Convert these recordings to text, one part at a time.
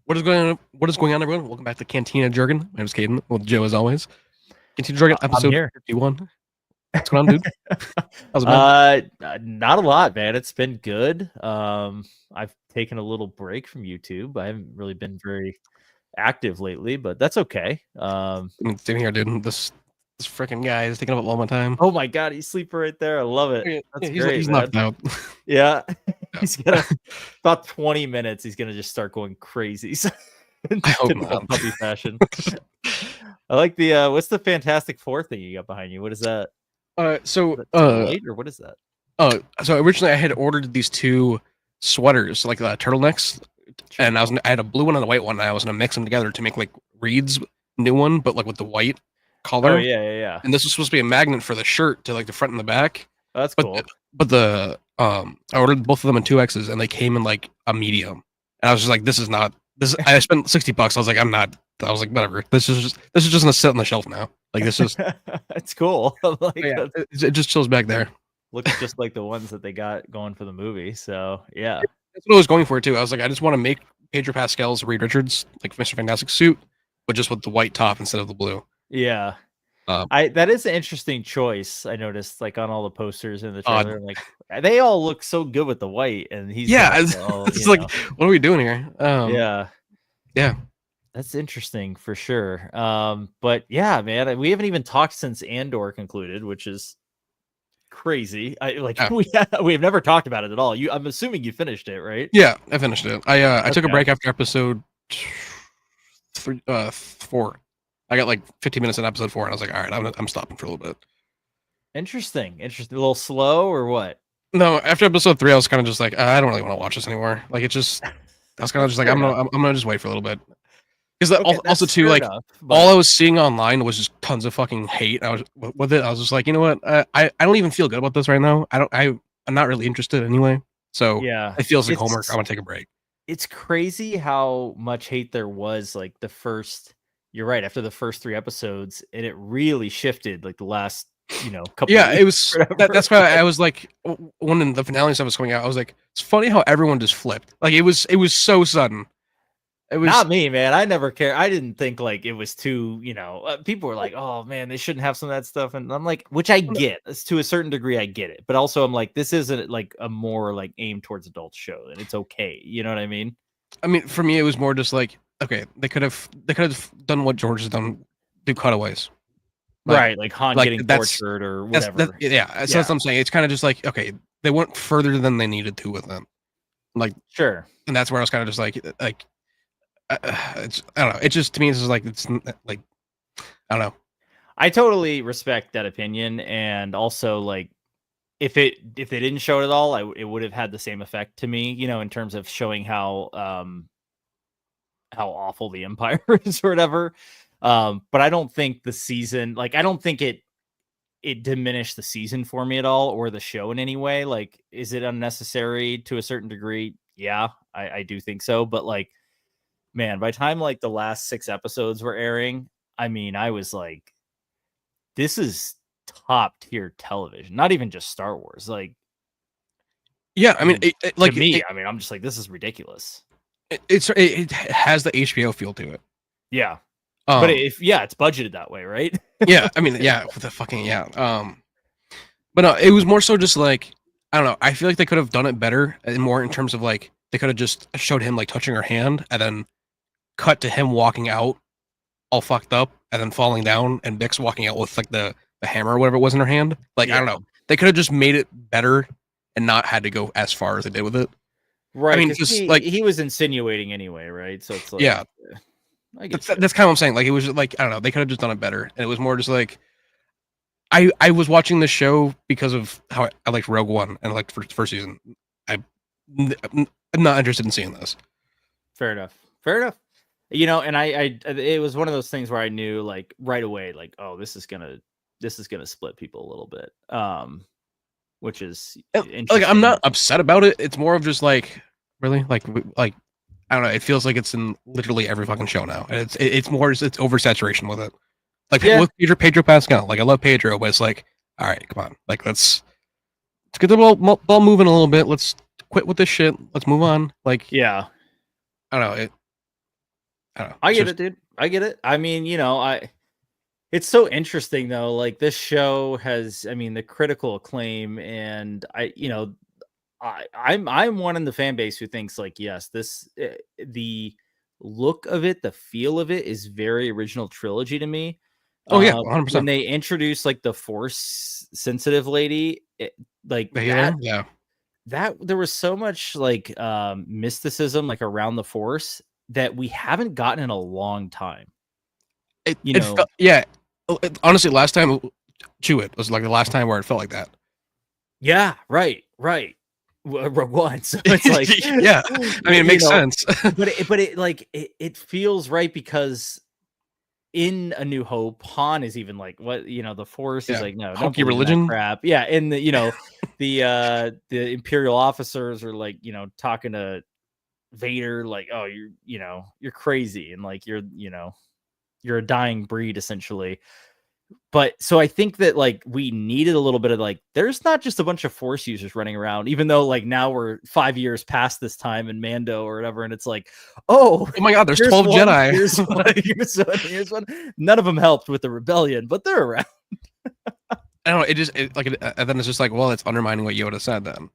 What is going on? What is going on, everyone? Welcome back to Cantina Jargon. My name is Caden. Well, Joe, as always. Cantina Jargon, I'm episode here. 51. What's going on, dude? How's it been? Not a lot, man. It's been good. I've taken a little break from YouTube. I haven't really been very active lately, but that's okay. Same here, dude. This freaking guy is taking up all my time. Oh my God, he's sleeping right there. I love it. That's great, he's man. knocked out. Yeah, he's gonna about 20 minutes. He's gonna just start going crazy. I hope Typical not. puppy fashion. I like the what's the Fantastic Four thing you got behind you? What is that? Light or what is that? So originally I had ordered these two sweaters, like turtlenecks, Sure. and I had a blue one and a white one. And I was gonna mix them together to make like Reed's new one, but like with the white collar. Oh yeah. And this was supposed to be a magnet for the shirt to like the front and the back. Oh, that's cool. But I ordered both of them in 2X's and they came in like a medium. And I was just like, this is not this. I spent $60. I was like, I was like, whatever. This is just gonna sit on the shelf now. Like this is it's cool. Like, yeah, it just chills back there. Looks just like the ones that they got going for the movie. So yeah. That's what I was going for too. I was like, I just want to make Pedro Pascal's Reed Richards like Mr. Fantastic suit, but just with the white top instead of the blue. Yeah. That is an interesting choice. I noticed like on all the posters in the trailer, like they all look so good with the white, and he's it's like, what are we doing here? Yeah. That's interesting for sure. But yeah, man, we haven't even talked since Andor concluded, which is crazy. We have never talked about it at all. I'm assuming you finished it, right? Yeah, I finished it. I took a break after episode 4. I got like 15 minutes in episode 4, and I was like, all right, I'm stopping for a little bit. Interesting. A little slow or what? No, after episode 3, I was kind of just like, I don't really want to watch this anymore. Like I was kind of just like, I'm gonna just wait for a little bit. Because also too, like all I was seeing online was just tons of fucking hate. I was with it. I was just like, you know what? I don't even feel good about this right now. I'm not really interested anyway. So yeah, it feels like homework. I want to take a break. It's crazy how much hate there was. Like you're right, after the first 3 episodes, and it really shifted like the last, couple. Yeah, it was. That's why I was like, when the finale stuff was coming out, I was like, it's funny how everyone just flipped. Like it was so sudden. It was not me, man. I never care. I didn't think like it was too, people were like, oh man, they shouldn't have some of that stuff. And I'm like, which I get to a certain degree, I get it. But also I'm like, this isn't like a more like aimed towards adult show, and it's okay. You know what I mean? I mean, for me, it was more just like, okay, they could have done what George has done, do cutaways. Right, like Han getting tortured or whatever. That's what I'm saying. It's kind of just like, okay, they went further than they needed to with them. Like, sure. And that's where I was kind of just like it's, I don't know. It just, to me, it's just like, it's like, I don't know. I totally respect that opinion, and also like, if they didn't show it at all, it would have had the same effect to me, in terms of showing how awful the Empire is or whatever. But I don't think the season, like, I don't think it diminished the season for me at all, or the show in any way. Like, is it unnecessary to a certain degree? Yeah, I do think so. But like, man, by the time like the last 6 episodes were airing, I mean, I was like, this is top tier television, not even just Star Wars. Like, yeah, I mean, I'm just like, this is ridiculous. It has the HBO feel to it. Yeah. But it's budgeted that way, right? Yeah, I mean, yeah, with the fucking but no, it was more so just like, I don't know. I feel like they could have done it better, and more in terms of like, they could have just showed him like touching her hand, and then cut to him walking out, all fucked up, and then falling down, and Bix walking out with like the hammer or whatever it was in her hand. Like, I don't know. They could have just made it better and not had to go as far as they did with it. Right. I mean, just he was insinuating anyway, right? So it's like, yeah. That's kind of what I'm saying. Like, it was just like, I don't know, they could have just done it better. And it was more just like, I was watching this show because of how I liked Rogue One and I liked first season. I'm not interested in seeing this. Fair enough. And it was one of those things where I knew like right away, like, oh, this is gonna split people a little bit. Which is like, I'm not upset about it. It's more of just like, really, like I don't know. It feels like it's in literally every fucking show now, and it's more it's oversaturation with it. Like, with Pedro Pascal, like, I love Pedro, but it's like, all right, come on, like, let's get the ball moving a little bit. Let's quit with this shit. Let's move on. Like, yeah, I don't know. I don't know. I It's get just, it, dude. I get it. I mean, it's so interesting though. Like this show has, I mean, the critical acclaim, and I'm one in the fan base who thinks like, yes, the look of it, the feel of it is very original trilogy to me. oh yeah, When 100%. they introduce like the force sensitive lady, like The that healer, yeah. that there was so much like mysticism like around the force that we haven't gotten in a long time. It felt, yeah. Honestly, last time Chew It was like the last time where it felt like that. Yeah, right. Rogue One. So it's like, Yeah, I mean, it makes sense. but it like it feels right because in A New Hope, Han is even like, what, the Force. He's Yeah, like, no, don't hokey believe in that religion. crap. Yeah, and the Imperial officers are like, talking to Vader like, oh, you're crazy, and like you're a dying breed essentially. But so I think that like we needed a little bit of like, there's not just a bunch of force users running around, even though like now we're 5 years past this time in Mando or whatever, and it's like, oh, Oh my God, there's here's 12 one, Jedi. here's one, here's one. None of them helped with the rebellion, but they're around. I don't know. And then it's just like, well, it's undermining what Yoda said then.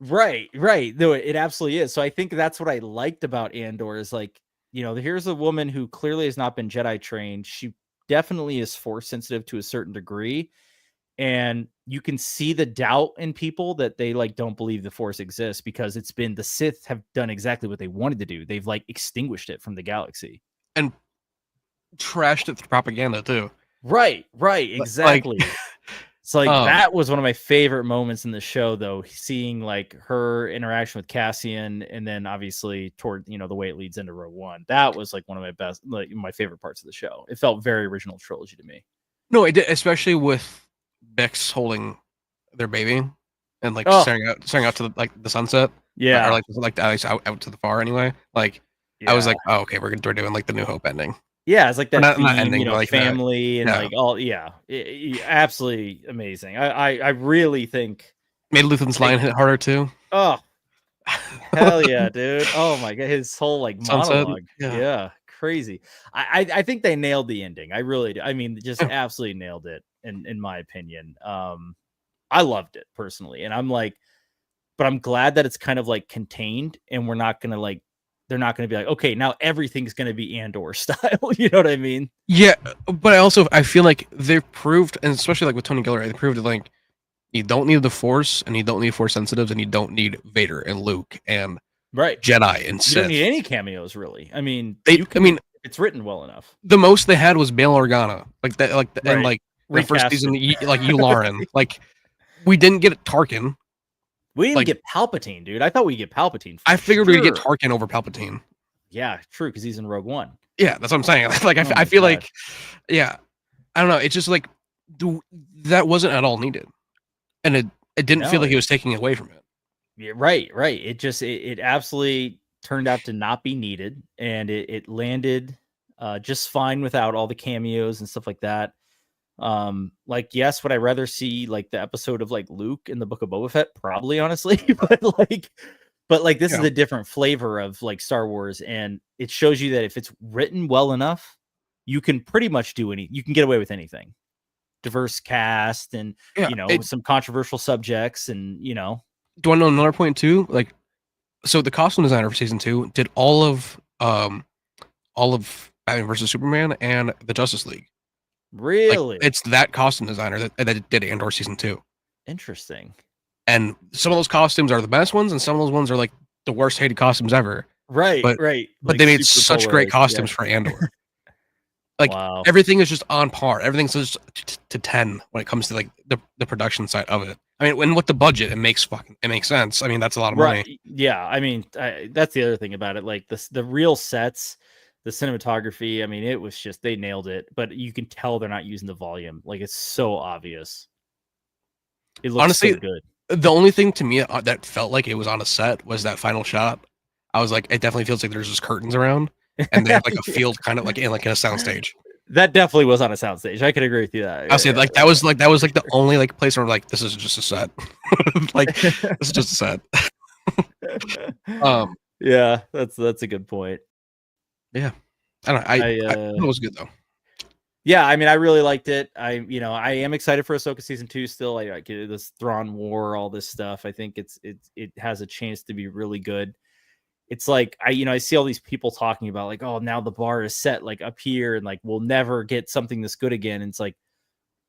Right. No, it absolutely is. So I think that's what I liked about Andor is like, here's a woman who clearly has not been Jedi trained. She definitely is force sensitive to a certain degree. And you can see the doubt in people that they like don't believe the force exists because the Sith have done exactly what they wanted to do. They've like extinguished it from the galaxy. And trashed it through propaganda too. Right, Like, exactly. It's like um, that was one of my favorite moments in the show, though, seeing like her interaction with Cassian, and then obviously toward the way it leads into Rogue One. That was like one of my best, like my favorite parts of the show. It felt very original trilogy to me. no, it did, especially with Bix holding their baby and like Oh staring out to the sunset. Or yeah, like at least out to the far anyway. Like I was yeah, like, oh, okay, we're doing like the New Hope ending. yeah. It's like Or that not theme, ending, but like that. family and Yeah, like all. Yeah, absolutely amazing. I really think. made Luthen's line hit harder too. Oh hell yeah, dude. Oh my god, his whole like Sunset. monologue. Yeah. Yeah, crazy. I think they nailed the ending. I really do. I mean, just Yeah. absolutely nailed it in my opinion. I loved it personally. And I'm like, but I'm glad that it's kind of like contained and we're not gonna like they're not gonna be like, okay, now everything's gonna be Andor style. You know what I mean? Yeah, but I feel like they've proved, and especially like with Tony Gilroy, they proved that like you don't need the Force, and you don't need Force sensitives, and you don't need Vader and Luke and Right. Jedi and You don't Sith. need any cameos, really. I mean, I mean, it's written well enough. the most they had was Bail Organa, like that, like and Right. like the first Recast season, it. like Yularen. Like we didn't get Tarkin. We didn't Like get Palpatine, dude. I thought we'd get Palpatine. I figured we'd get sure. Tarkin over Palpatine. Yeah, true, because he's in Rogue One. Yeah, that's what I'm saying. Like Oh I my feel God. like, yeah, I don't know. It's just like that wasn't at all needed, and it didn't feel like he was taking away from it. Yeah, right. It just it absolutely turned out to not be needed, and it landed just fine without all the cameos and stuff like that. Like, yes, would I rather see like the episode of like Luke in the Book of Boba Fett? Probably, honestly, but like this is a different flavor of like Star Wars, and it shows you that if it's written well enough, you can pretty much you can get away with anything. Diverse cast and some controversial subjects, and Do you want to know another point too? Like, so the costume designer for season 2 did all of Batman versus Superman and the Justice League. really, Like, it's that costume designer that did Andor season 2. interesting. And some of those costumes are the best ones, and some of those ones are like the worst hated costumes ever. Right. But Like they made such great costumes for Andor. Like wow. everything is just on par. Everything's just to 10 when it comes to like the production side of it. I mean, when with the budget, it makes sense. I mean, that's a lot of money. Right. Yeah. I mean, that's the other thing about it. Like the real sets, the cinematography. I mean, it was just they nailed it. But you can tell they're not using the volume. Like it's so obvious. It looks Honestly, so good. The only thing to me that felt like it was on a set was that final shot. I was like, it definitely feels like there's just curtains around, and they have like a field kind of like in a soundstage. That definitely was on a soundstage. I could agree with you that. I say like that was like the only like place where I'm like, this is just a set. Like this is just a set. Yeah, that's a good point. Yeah, I don't know. I thought it was good though. Yeah, I mean, I really liked it. I am excited for Ahsoka season 2 still. I like this Thrawn War, all this stuff. I think it has a chance to be really good. It's like I see all these people talking about like, oh, now the bar is set like up here and like we'll never get something this good again. And it's like,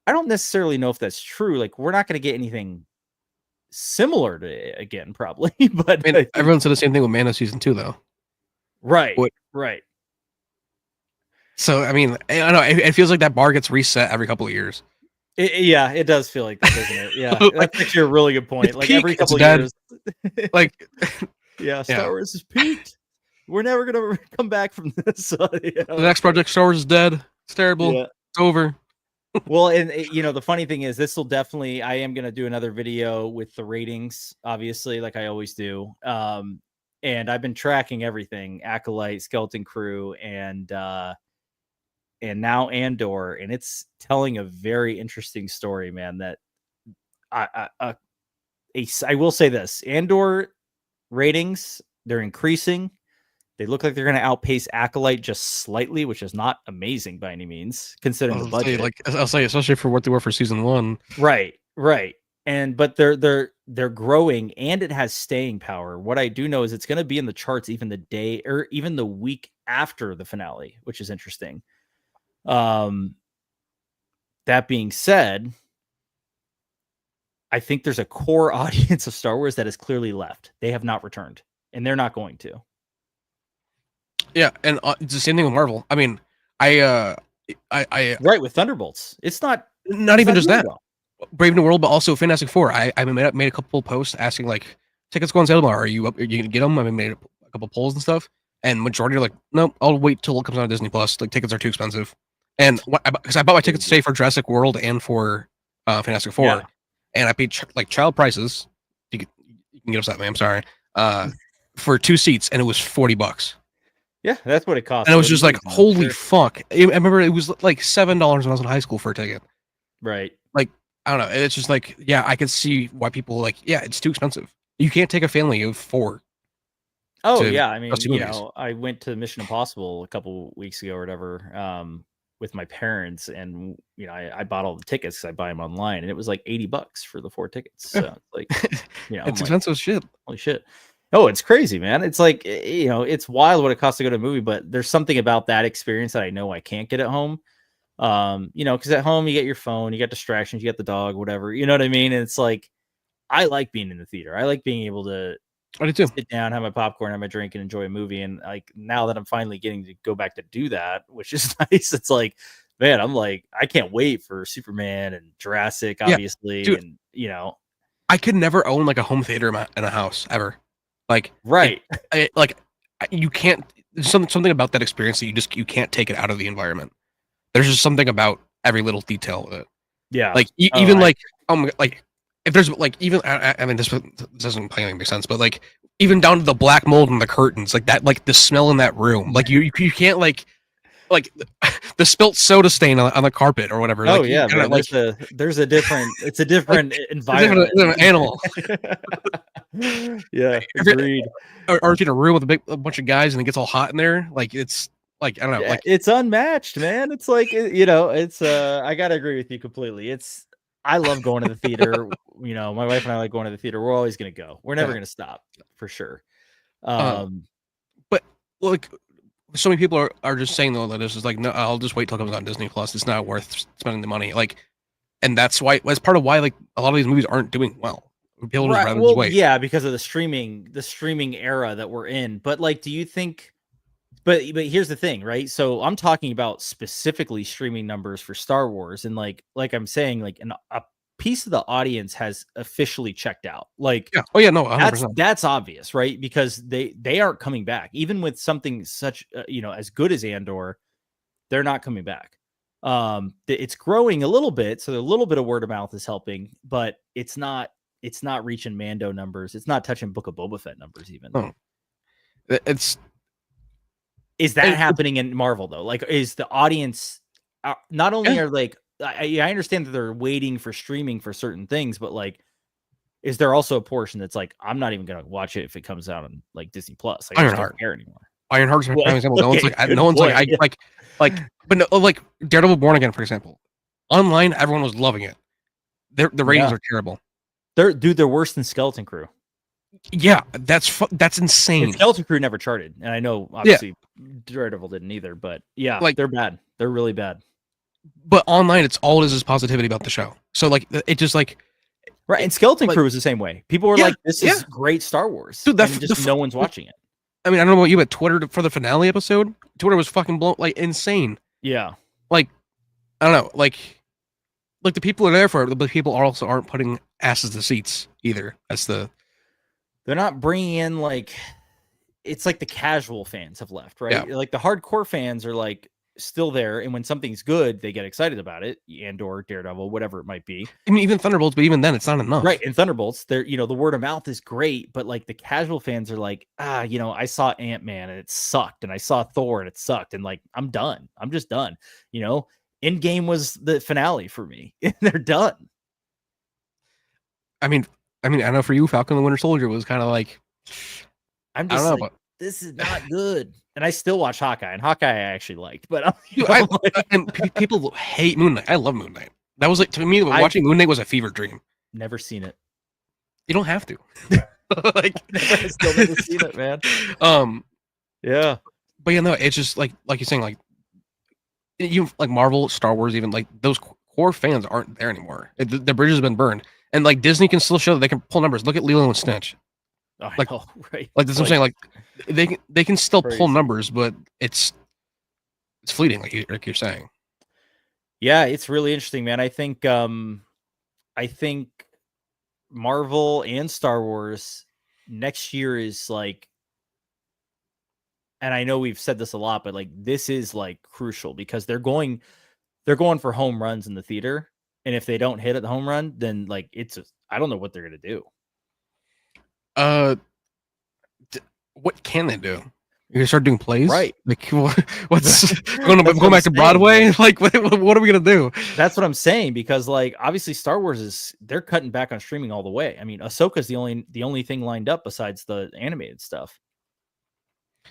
I don't necessarily know if that's true. Like, we're not going to get anything similar to it again, probably. But I mean, everyone said the same thing with Mando season 2 though. right. What? Right. So I mean, I don't know. It feels like that bar gets reset every couple of years. Yeah, it does feel like that, doesn't it? Yeah, Like, that's actually a really good point. Like peak, every couple of dead. years, Like, yeah, Star Wars is peaked. We're never gonna come back from this. So, the next project, Star Wars is dead. It's terrible. Yeah. It's over. Well, and the funny thing is, this will definitely. I am gonna do another video with the ratings, obviously, like I always do. And I've been tracking everything: Acolyte, Skeleton Crew, and now Andor, and it's telling a very interesting story, man. That I will say this: Andor ratings, they're increasing. They look like they're going to outpace Acolyte just slightly, which is not amazing by any means, considering the budget. I'll say, especially for what they were for season 1. Right. But they're growing, and it has staying power. What I do know is it's going to be in the charts even the day or even the week after the finale, which is interesting. That being said, I think there's a core audience of Star Wars that has clearly left. They have not returned, and they're not going to. Yeah, and it's the same thing with Marvel. I mean, I right with Thunderbolts. It's not even just that. Brave New World, but also Fantastic Four. I made a couple posts asking like, tickets go on sale tomorrow. Are you gonna get them? I made a couple polls and stuff, and majority are like, no, I'll wait till it comes out on Disney Plus. Like, tickets are too expensive. And because I bought my tickets today for Jurassic World and for Fantastic Four, and I paid like child prices. You can get upset, man. I'm sorry. For 2 seats, and it was $40. Yeah, that's what it cost. And I was just like, holy fuck. I remember it was like $7 when I was in high school for a ticket. Right. Like, I don't know. It's just like, yeah, I could see why people like, yeah, it's too expensive. You can't take a family of 4. Oh, yeah. I mean, movies. I went to Mission Impossible a couple weeks ago or whatever with my parents. And, I bought all the tickets because I buy them online. And it was like $80 for the 4 tickets. So, like, it's expensive as shit. Holy shit. Oh, it's crazy, man. It's like, it's wild what it costs to go to a movie, but there's something about that experience that I know I can't get at home. Because at home you get your phone, you get distractions, you get the dog, whatever, you know what I mean? And it's like, I like being in the theater. I like being able to sit down, have my popcorn, have my drink, and enjoy a movie. And like, now that I'm finally getting to go back to do that, which is nice, it's like, man, I'm like, I can't wait for Superman and Jurassic, obviously. Dude, and I could never own like a home theater in a house ever. Like, right. You can't, there's something about that experience that you can't take it out of the environment. There's just something about every little detail of it. Yeah. Like, even like if there's like, even, I mean, this doesn't make sense, but like, even down to the black mold in the curtains, like that, like the smell in that room, like you can't like the spilt soda stain on the carpet or whatever. Oh, like, yeah, man, like, there's a different, it's a different environment. Different animal. Yeah, agreed. Or in a room with a bunch of guys and it gets all hot in there. Like, it's like, I don't know. Yeah, like, it's unmatched, man. It's like, it's I gotta agree with you completely. I love going to the theater. My wife and I like going to the theater. We're always gonna go. We're never gonna stop, for sure. But like, so many people are just saying though that this is like, no, I'll just wait till it comes on Disney Plus. It's not worth spending the money. Like, and that's part of why like a lot of these movies aren't doing well. People just rather just wait. Yeah, because of the streaming era that we're in. But like, do you think? But here's the thing, right? So I'm talking about specifically streaming numbers for Star Wars, and like I'm saying, like a piece of the audience has officially checked out. Like, yeah. Oh yeah, no, 100%. That's obvious, right? Because they aren't coming back, even with something such as good as Andor. They're not coming back. It's growing a little bit, so a little bit of word of mouth is helping, but it's not reaching Mando numbers. It's not touching Book of Boba Fett numbers even. Oh. Is that happening in Marvel though? Like, is the audience not only are like, I understand that they're waiting for streaming for certain things, but like, is there also a portion that's like, I'm not even gonna watch it if it comes out on like Disney Plus? Like, I just don't care anymore. Ironheart's a prime example. No one's Okay, like, good no one's like, point, yeah. but no, like Daredevil Born Again, for example. Online, everyone was loving it. The ratings are terrible. They're worse than Skeleton Crew. Yeah, that's And insane. Skeleton Crew never charted, and I know obviously Daredevil didn't either. But yeah, Like, they're bad. They're really bad. But online, it's all it is positivity about the show. So like, it just like Right, and Skeleton like- Crew was the same way. People were Yeah, like, "This is great Star Wars," Dude, and just no one's watching it. I mean, I don't know about you, but Twitter for the finale episode, Twitter was fucking blown, like insane. Yeah, Like, I don't know, like the people are there for it, but people also aren't putting asses to seats either. They're not bringing in like, it's like the casual fans have left, right? Yeah. Like the hardcore fans are like still there, and when something's good, they get excited about it. Andor, Daredevil, whatever it might be. I mean, even Thunderbolts, but even then, it's not enough. Right, and Thunderbolts, they're the word of mouth is great, but like the casual fans are like, I saw Ant-Man and it sucked, and I saw Thor and it sucked, and like I'm done. I'm just done. Endgame was the finale for me, and they're done. I mean, I know for you, Falcon and the Winter Soldier was kind of like, I'm I just don't know, like, this is not good. And I still watch Hawkeye, and Hawkeye I actually liked, but people hate Moon Knight. I love Moon Knight. That was like, to me, watching Moon Knight was a fever dream. Never seen it. You don't have to. Like, still never seen it, man. Yeah. But yeah, no, it's just like you're saying, like you like Marvel, Star Wars, even like those core fans aren't there anymore. The bridge has been burned, and like Disney can still show that they can pull numbers. Look at Lilo and Stitch. Like, right? Like that's what I'm saying. Like they can still crazy. pull numbers, but it's fleeting, like you're saying. Yeah, it's really interesting, man. I think Marvel and Star Wars next year is like, and I know we've said this a lot, but like this is like crucial because they're going for home runs in the theater, and if they don't hit at the home run, then like I don't know what they're gonna do. What can they do? You're gonna start doing plays, right? Like, what's going back to Broadway? Man. Like, what are we gonna do? That's what I'm saying, because like obviously Star Wars they're cutting back on streaming all the way. I mean, Ahsoka's the only thing lined up besides the animated stuff,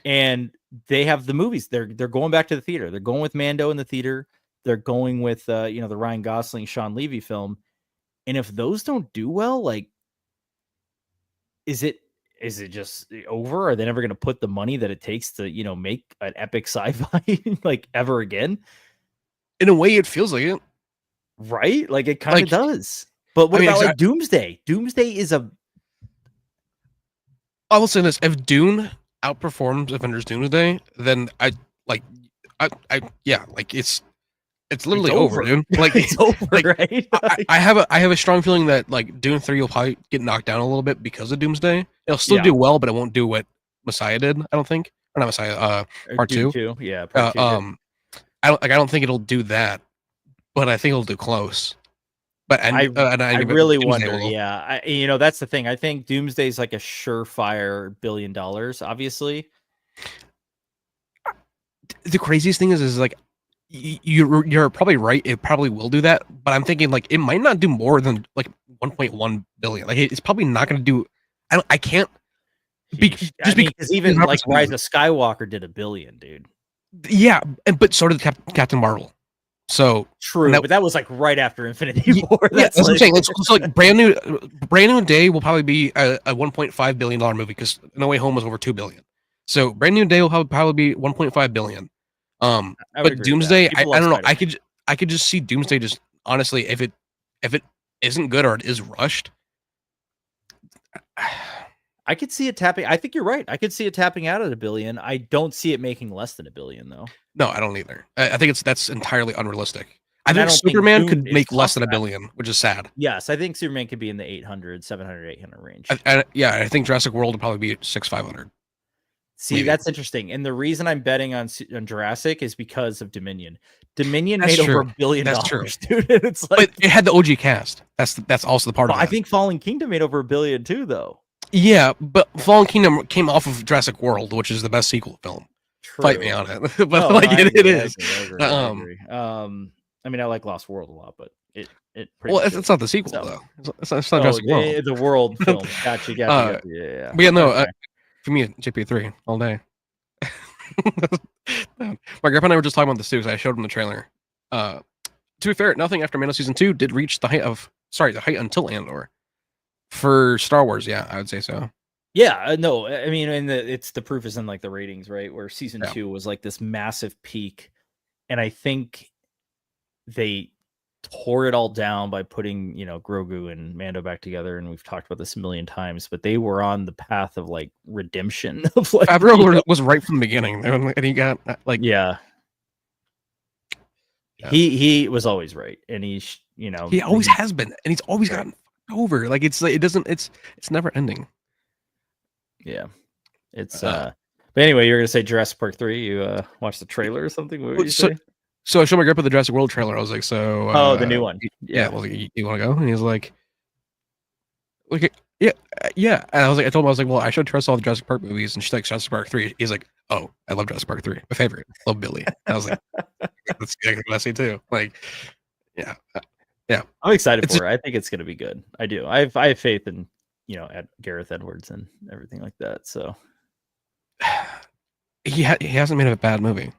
and they have the movies. They're going back to the theater. They're going with Mando in the theater. They're going with the Ryan Gosling, Sean Levy film, and if those don't do well, like, is it just over? Are they never going to put the money that it takes to, make an epic sci-fi like ever again? In a way, it feels like it, right? Like it kind of does. But what about like Doomsday? Doomsday is I will say this: if Dune outperforms Avengers Doomsday, then it's literally over, dude. Like it's over, like, right? I have a strong feeling that like Dune 3 will probably get knocked down a little bit because of Doomsday. It'll still do well, but it won't do what Messiah did. I don't think, or not Messiah. Part Dune 2. Yeah. Part 2, I don't think it'll do that, but I think it'll do close. But I really wonder. Yeah, that's the thing. I think Doomsday is like a surefire $1 billion. Obviously, the craziest thing is like. You're probably right. It probably will do that, but I'm thinking like it might not do more than like 1.1 billion. Like it's probably not going to do. I can't. Because even like Rise of Skywalker did $1 billion, dude. Yeah, but so did Captain Marvel. So true, but that was like right after Infinity War. That's what I'm saying. So like brand new day will probably be a $1.5 billion movie because No Way Home was over $2 billion. So Brand New Day will probably be 1.5 billion. But Doomsday, I don't know. I could just see Doomsday just honestly, if it isn't good or it is rushed, I could see it tapping. I think you're right. I could see it tapping out at $1 billion. I don't see it making less than $1 billion though. No, I don't either. I think that's entirely unrealistic. I think Superman could make less than $1 billion, which is sad. Yes, I think Superman could be in the 800, 700, 800 range. I think Jurassic World would probably be 500. See, maybe. That's interesting. And the reason I'm betting on Jurassic is because of Dominion. Dominion made over $1 billion, dude. It's like, but it had the OG cast. That's also the part of it. I think Fallen Kingdom made over $1 billion too, though. Yeah, but Fallen Kingdom came off of Jurassic World, which is the best sequel film. True. Fight me on it, but it is. I mean, I like Lost World a lot, but it it's not the sequel though. It's not Jurassic World. The World film. Gotcha. Yeah. But yeah, no. For me, JP3 all day. My grandpa and I were just talking about this too, because I showed him the trailer. To be fair, nothing after Mando season 2 did reach the height until Andor. For Star Wars, yeah, I would say so. Yeah, no, I mean, and it's the proof is in like the ratings, right? Where season 2 was like this massive peak, and I think they tore it all down by putting, Grogu and Mando back together, and we've talked about this a million times, but they were on the path of like redemption of like Favreau was right from the beginning, and he got like yeah. He was always right, and he always has been, and he's always gotten over. Like it's never ending. Yeah, it's but anyway, you're gonna say Jurassic Park 3. You watched the trailer or something? What were you saying? So I showed my grandpa the Jurassic World trailer. I was like, so the new one. Yeah. I was like, you want to go? And he was like, okay, yeah. And I told him, I was like, well, I showed Tress all the Jurassic Park movies, and she's like, Jurassic Park 3. He's like, oh, I love Jurassic Park 3. My favorite. Love Billy. And I was like, that's exactly what I say too. Like, yeah. I'm excited for it. I think it's gonna be good. I do. I have faith in at Gareth Edwards and everything like that. So he hasn't made a bad movie.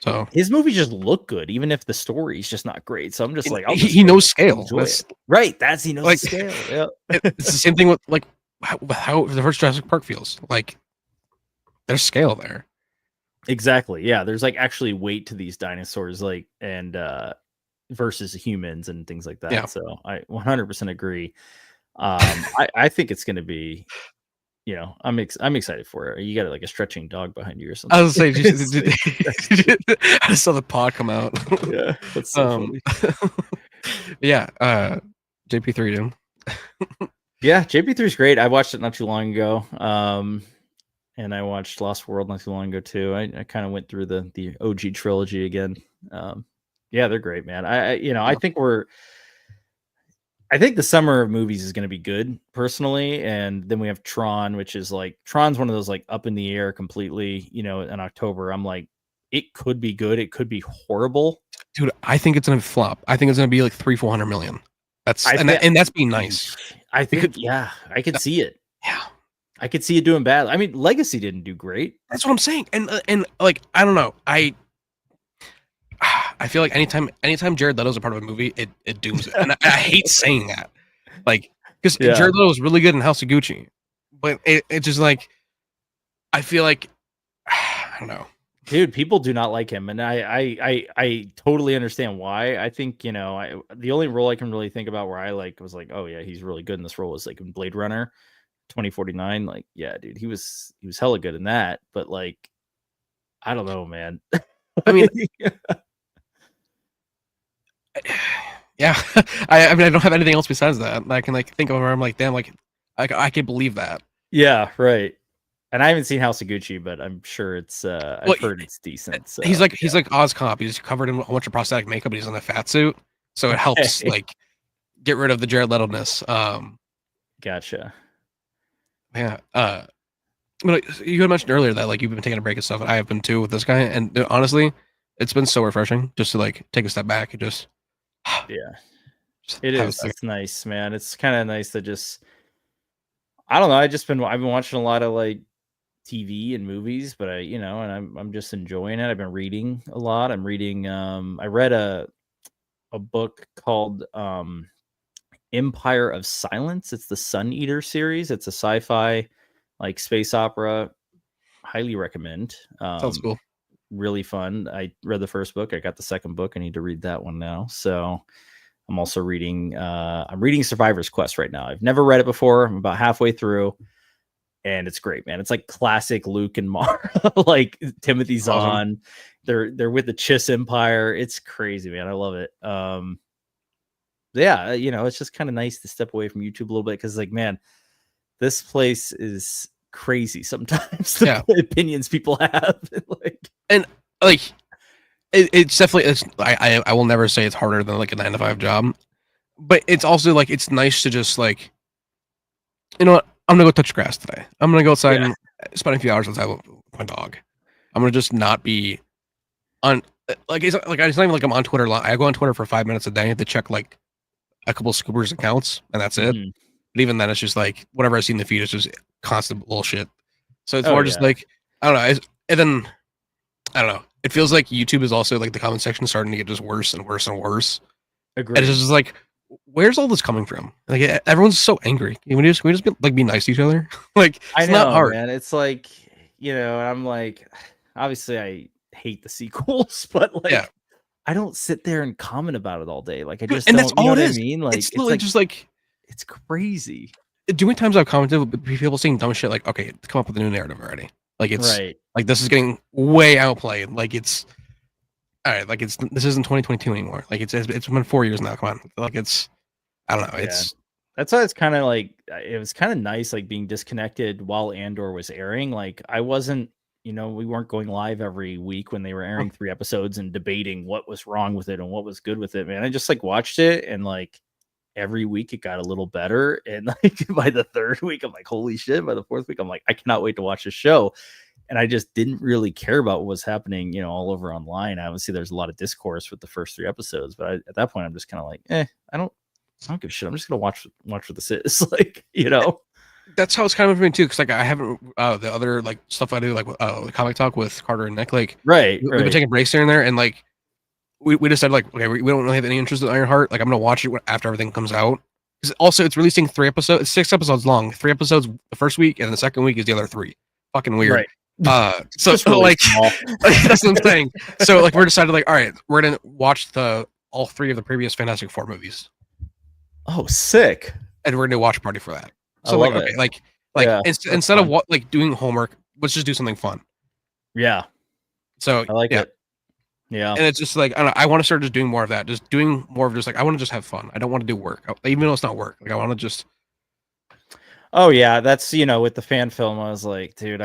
So his movies just look good, even if the story is just not great. So I'm just like, he knows scale. Right. He knows like, scale. Yeah. It's the same thing with like how the first Jurassic Park feels. Like there's scale there. Exactly. Yeah. There's like actually weight to these dinosaurs, like and versus humans and things like that. Yeah. So I 100% agree. I think it's going to be, I'm excited for it. You got like a stretching dog behind you or something. I was saying, I saw the pod come out. Yeah, that's so funny. Yeah, JP3 dude. Yeah, JP3 is great. I watched it not too long ago. And I watched Lost World not too long ago too. I kind of went through the OG trilogy again. Yeah, they're great, man. I think the summer of movies is going to be good personally. And then we have Tron, which is like, Tron's one of those like up in the air completely, in October. I'm like, it could be good. It could be horrible. Dude, I think it's going to flop. I think it's going to be like 300-400 million. And that's being nice. I think, I could see it. Yeah. I could see it doing bad. I mean, Legacy didn't do great. That's what I'm saying. And like, I don't know. I feel like anytime Jared Leto's a part of a movie, it dooms it. And I hate saying that. Like, because Jared Leto was really good in House of Gucci. But it's just like, I feel like, I don't know. Dude, people do not like him. And I totally understand why. I think, the only role I can really think about where I was like, oh yeah, he's really good in this role was like in Blade Runner 2049. Like, yeah, dude, he was hella good in that. But like, I don't know, man. I mean, yeah, I mean, I don't have anything else besides that. I can like think of where I'm like, damn, like I can believe that. Yeah, right. And I haven't seen House of Gucci, but I'm sure it's. I've heard it's decent. So, he's like Oz Cop. He's covered in a bunch of prosthetic makeup, but he's in a fat suit, so it helps like get rid of the Jared Leto-ness. Gotcha. Yeah. But you had mentioned earlier that like you've been taking a break and stuff, and I have been too with this guy. And honestly, it's been so refreshing just to like take a step back and just. Yeah, it is. It's nice, man. It's kind of nice to just. I don't know. I've been watching a lot of like TV and movies, but and I'm just enjoying it. I've been reading a lot. I'm reading. I read a book called Empire of Silence. It's the Sun Eater series. It's a sci-fi like space opera. Highly recommend. Sounds cool. Really fun. I read the first book. I got the second book. I need to read that one now. So I'm also reading. I'm reading Survivor's Quest right now. I've never read it before. I'm about halfway through, and it's great, man. It's like classic Luke and Mara. Like Timothy Zahn. They're with the Chiss Empire. It's crazy, man. I love it. Yeah, it's just kind of nice to step away from YouTube a little bit because, like, man, this place is crazy sometimes. The opinions people have, it's definitely. I will never say it's harder than like a 9-to-5 job, but it's also like it's nice to just like, you know what, I'm gonna go touch grass today. I'm gonna go outside and spend a few hours outside with my dog. I'm gonna just not be on it's not even like I'm on Twitter. I go on Twitter for 5 minutes a day to check like a couple of scoopers accounts, and that's it. But even then, it's just like whatever I see in the feed is just constant bullshit. So it's more just like I don't know. And then I don't know. It feels like YouTube is also like the comment section is starting to get just worse and worse and worse. And Agreed. it's just like, where's all this coming from? Like everyone's so angry. Can we just be nice to each other? Like I it's not know, hard. man. It's like, I'm like, obviously I hate the sequels, but Yeah, like I don't sit there and comment about it all day. Like I just and that's don't, you know all it what I is. mean? It's It's literally like just like it's crazy. too many times I've commented with people saying dumb shit. Like, okay, come up with a new narrative already. Like it's Right. like this is getting way outplayed. Like it's all right. Like this isn't 2022 anymore. Like it's been 4 years now. Come on. Like it's I don't know. Yeah. It's That's why it's kind of like it was kind of nice like being disconnected while Andor was airing. Like I wasn't, we weren't going live every week when they were airing 3 episodes and debating what was wrong with it and what was good with it, man. I just like watched it and like every week it got a little better. And like by the third week, I'm like, holy shit. By the fourth week, I'm like, I cannot wait to watch the show. And I just didn't really care about what was happening, all over online. Obviously, there's a lot of discourse with the first 3 episodes, but at that point, I'm just kind of like, I don't give a shit. I'm just gonna watch what this is. Like. that's how it's kind of for me too. Because like I haven't the other like stuff I do like comic talk with Carter and Nick. Like Right, we've been right. taking breaks here and there, and like we decided like okay we don't really have any interest in Ironheart. Like I'm gonna watch it after everything comes out. Because also it's releasing 3 episodes. It's 6 episodes long. 3 episodes the first week, and the second week is the other three. Fucking weird. Right. So Just really like small. that's what I'm saying. So like we're decided like all right, we're gonna watch all three of the previous Fantastic Four movies, Oh, sick. and we're gonna do a watch party for that. I So like love okay, it. like Yeah, that's instead of fun. what like doing homework, let's just do something fun. Yeah, So I like yeah, it. Yeah. and it's just like I don't know. I want to start just doing more of that. Just doing more of just like I want to just have fun. I don't want to do work, even though it's not work. Like I want to just Oh yeah, that's with the fan film. I was like, dude,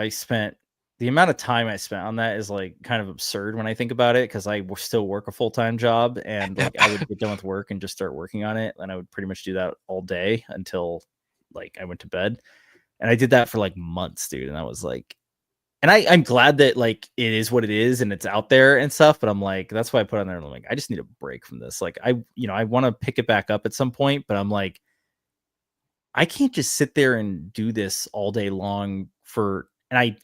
the amount of time I spent on that is like kind of absurd when I think about it because still work a full time job and like I would get done with work and just start working on it and I would pretty much do that all day until like I went to bed and I did that for like months, dude. And I was like, and I'm glad that like it is what it is and it's out there and stuff, but I'm like, that's why I put on there. I'm like, I just need a break from this. Like I want to pick it back up at some point, but I'm like, I can't just sit there and do this all day long and I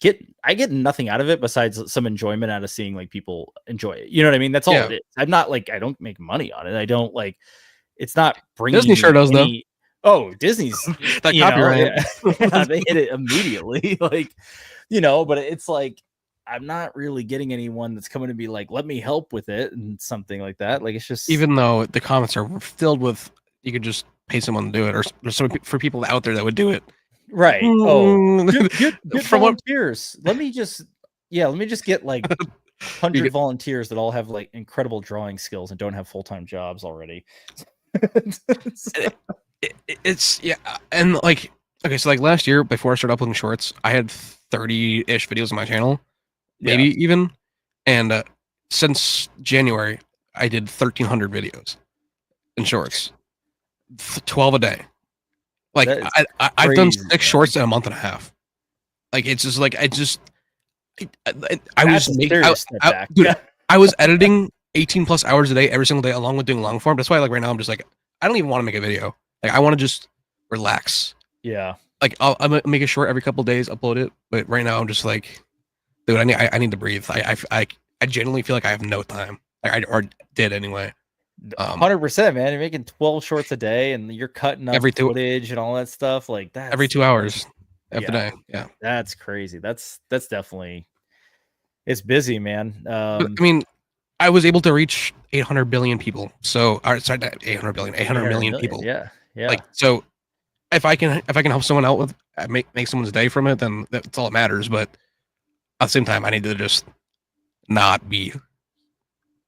get nothing out of it besides some enjoyment out of seeing like people enjoy it. You know what I mean? That's all yeah. it is. I'm not like I don't make money on it. I don't like it's not Disney bringing sure me does though. any. Oh, Disney's, That copyright. yeah, yeah, they hit it immediately. Like, but it's like I'm not really getting anyone that's coming to be like, let me help with it and something like that. Like it's just Even though the comments are filled with, you could just pay someone to do it, or there's some for people out there that would do it. right. Oh, get From what volunteers. Let me just get like you 100 could, volunteers that all have like incredible drawing skills and don't have full-time jobs already. it's yeah, and like okay, so like last year before I started uploading shorts, I had 30-ish videos on my channel, maybe Yeah. even, and since January I did 1,300 videos in shorts, 12 a day. Like I've done Crazy, 6 shorts in a month and a half. Like it's just like I that's was a making serious step back. dude, Yeah. I was editing 18 plus hours a day every single day along with doing long form. That's why like right now I'm just like I don't even want to make a video. Like I want to just relax. Yeah. Like I'll make a short every couple days, upload it. But right now I'm just like, dude, I need to breathe. I genuinely feel like I have no time. Like I or did anyway. 100%, man. You're making 12 shorts a day and you're cutting up Every footage and all that stuff. Like that every 2 hours of the yeah, day. Yeah. that's crazy. That's definitely it's busy, man. But, I mean, I was able to reach 800 billion people. So, or sorry, not 800 billion, 800 million people. Yeah. Yeah. Like, so if I can help someone out with make someone's day from it, then that's all that matters. But at the same time, I need to just not be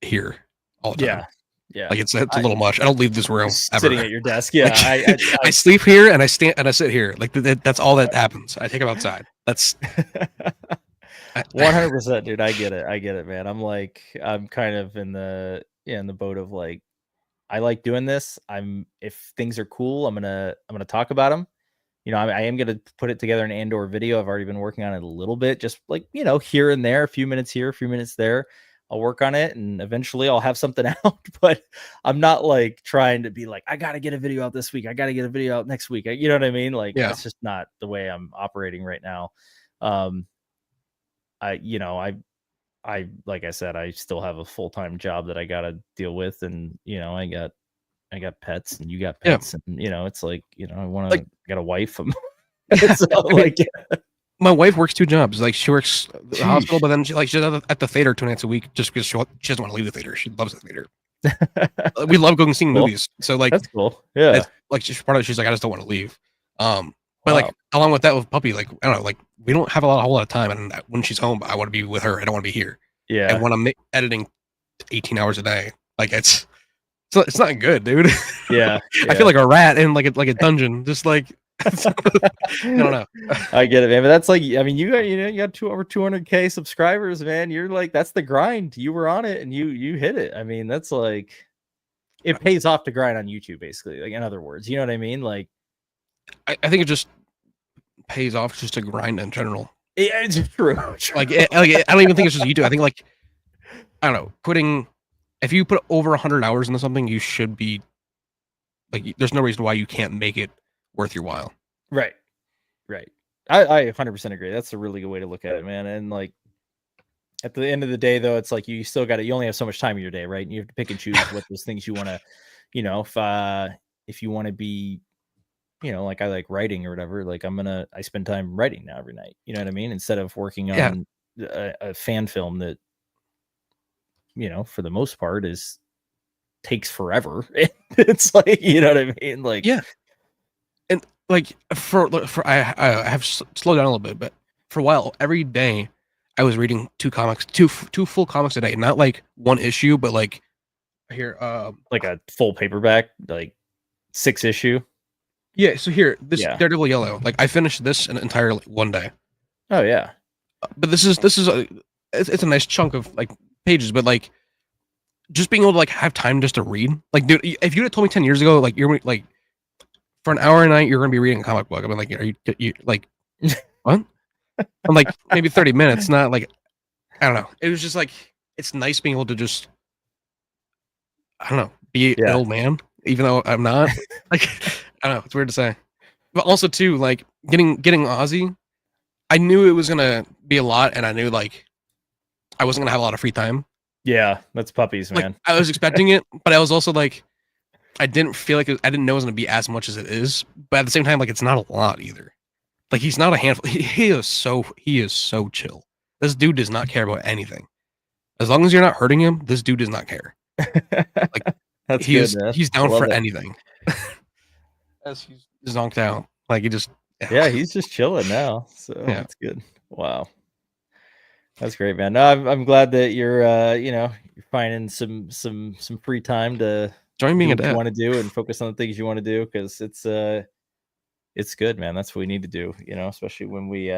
here all the time. Yeah. Yeah. Like it's a little much. I don't leave this room ever. Sitting at your desk. Yeah. Like, I sleep here and I sit here. Like that's all that happens. I take them outside. That's 100%, dude. I get it, man. I'm kind of in the boat of like, I like doing this. If things are cool, I'm gonna talk about them. I am gonna put it together an Andor video. I've already been working on it a little bit, just like here and there, a few minutes here, a few minutes there. I'll work on it, and eventually I'll have something out. But I'm not like trying to be like, I gotta get a video out this week. I gotta get a video out next week. You know what I mean? Like yeah. that's just not the way I'm operating right now. I like I said, I still have a full-time job that I gotta deal with, and I got pets, and you got Yeah. pets, and it's like I want Like- to got a wife. Yeah, So, I mean, my wife works 2 jobs. Like she works at the Sheesh. hospital, but then she's at the theater 2 nights a week just because she doesn't want to leave the theater. She loves the theater. We love going and seeing Cool. movies. So like That's cool. Yeah. it's, like she's part of it. She's like, I just don't want to leave. But Wow. like along with that with puppy, like I don't know, like we don't have a whole lot of time, and when she's home, I want to be with her. I don't want to be here. Yeah. And when I'm editing 18 hours a day, like it's not good, dude. Yeah. I feel like a rat in like a dungeon, just like I don't know. I get it, man. But that's like, I mean, you got over 200K subscribers, man. You're like, that's the grind. You were on it, and you hit it. I mean, that's like, it pays off to grind on YouTube, basically. Like, in other words, you know what I mean? Like, I think it just pays off just to grind in general. yeah, it's true. Like I don't even think it's just YouTube. I think like I don't know, putting if you put over 100 hours into something, you should be like, there's no reason why you can't make it worth your while. Right. I 100% agree. That's a really good way to look at it, man. And like, at the end of the day, though, it's like you still got to. You only have so much time in your day, right? And you have to pick and choose what those things you want to, if you want to be, like I like writing or whatever. Like I spend time writing now every night. You know what I mean? Instead of working on a fan film that, for the most part takes forever. It's like, you know what I mean? Like, yeah. And like for I have slowed down a little bit, but for a while, every day I was reading 2 full comics a day, not like one issue, but like here, like a full paperback, like 6 issue. Yeah. So here, this Daredevil Yellow, like I finished this in entirely one day. Oh yeah. But this is it's a nice chunk of like pages, but like just being able to like have time just to read, like dude, if you'd have told me 10 years ago, like you're like for an hour a night you're gonna be reading a comic book, I mean, like are you like what? I'm like maybe 30 minutes, not like I don't know. It was just like it's nice being able to just I don't know, be an old man, even though I'm not. Like I don't know, it's weird to say, but also too like getting Aussie. I knew it was gonna be a lot, and I knew like I wasn't gonna have a lot of free time. Yeah, that's puppies, man. Like, I was expecting it, but I was also like, I didn't feel like I didn't know it was gonna be as much as it is. But at the same time, like it's not a lot either. Like he's not a handful. He is so chill. This dude does not care about anything. As long as you're not hurting him, this dude does not care. Like that's good, man. He's down for anything. As he's zonked out, like he just he's just chilling now. So that's good. Wow. That's great, man. No, I'm glad that you're you're finding some free time to join being a dad. You want to do and focus on the things you want to do, because it's good, man. That's what we need to do, especially when we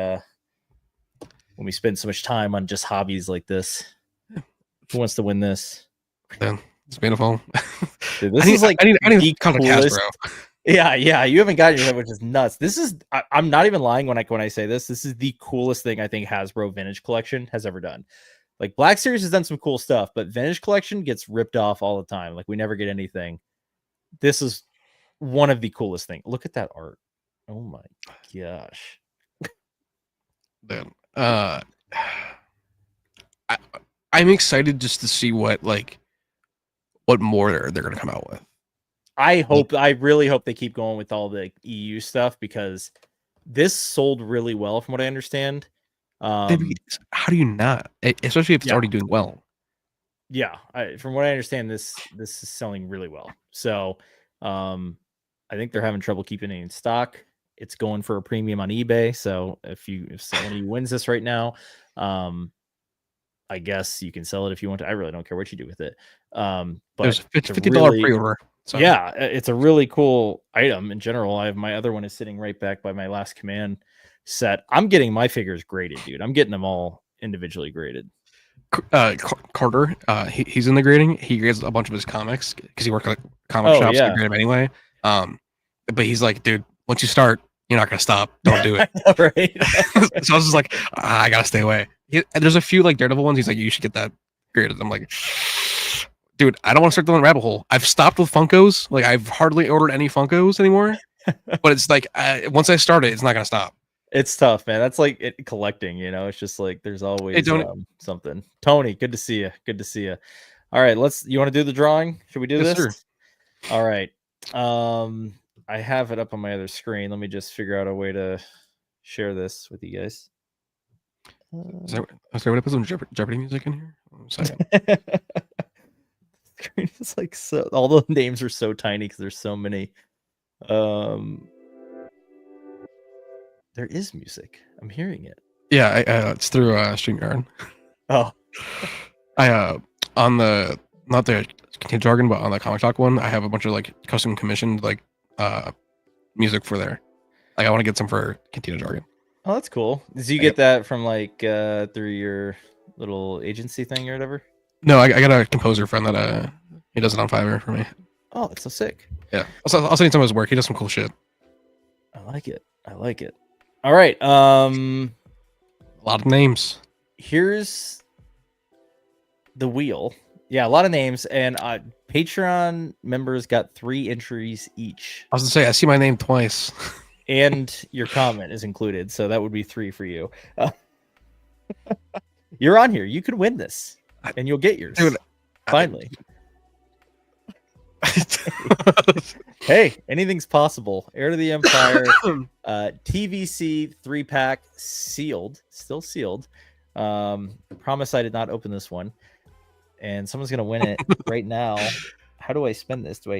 spend so much time on just hobbies like this. Who wants to win this? Yeah, it's beautiful. Dude, this is like I need the coolest. Bro. Yeah, you haven't gotten your head, which is nuts. This is I'm not even lying when I say this. This is the coolest thing I think Hasbro Vintage Collection has ever done. Like Black Series has done some cool stuff, but Vintage Collection gets ripped off all the time. Like we never get anything. This is one of the coolest things. Look at that art. Oh my gosh. Then I'm excited just to see what more they're gonna come out with. I really hope they keep going with all the EU stuff, because this sold really well from what I understand. How do you not? Especially if it's already doing well. Yeah, from what I understand, this is selling really well. So I think they're having trouble keeping it in stock. It's going for a premium on eBay. So if someone of you wins this right now, I guess you can sell it if you want to. I really don't care what you do with it. But there's $50 pre-order. So. Yeah, it's a really cool item in general. My other one is sitting right back by my Last Command set. I'm getting my figures graded, dude. I'm getting them all individually graded. Carter, he's in the grading. He grades a bunch of his comics because he works at comic shops. Yeah. To grade them anyway. But he's like, dude, once you start, you're not gonna stop. Don't do it. Right. So I was just like, I gotta stay away. There's a few like Daredevil ones. He's like, you should get that graded. I'm like, dude, I don't want to start doing rabbit hole. I've stopped with Funkos. Like I've hardly ordered any Funkos anymore. But it's like once I start it, it's not gonna stop. It's tough, man. That's like collecting, you know. It's just like there's always something. Tony, good to see you. Good to see you. All right, you want to do the drawing? Should we do Yes, this? sir. All right. I have it up on my other screen. Let me just figure out a way to share this with you guys. Is that what I put some Jeopardy music in here? Screen is like so. All the names are so tiny because there's so many. There is music. I'm hearing it. Yeah, it's through StreamYard. Oh, I on the not the Cantina Jargon, but on the Comic Talk one, I have a bunch of like custom commissioned like music for there. Like I want to get some for Cantina Jargon. Oh, that's cool. Did you get that from like through your little agency thing or whatever? No, I got a composer friend that he does it on Fiverr for me. Oh, that's so sick. Yeah, I'll send you some of his work. He does some cool shit. I like it. All right. A lot of names. Here's the wheel. Yeah, a lot of names, and Patreon members got 3 entries each. I was gonna say I see my name twice. And your comment is included, so that would be 3 for you. You're on here. You could win this, and you'll get yours. Dude, finally. Hey, anything's possible. Heir to the Empire, TVC 3-pack, sealed, still sealed. Promise I did not open this one, and someone's gonna win it right now. How do I spend this? Do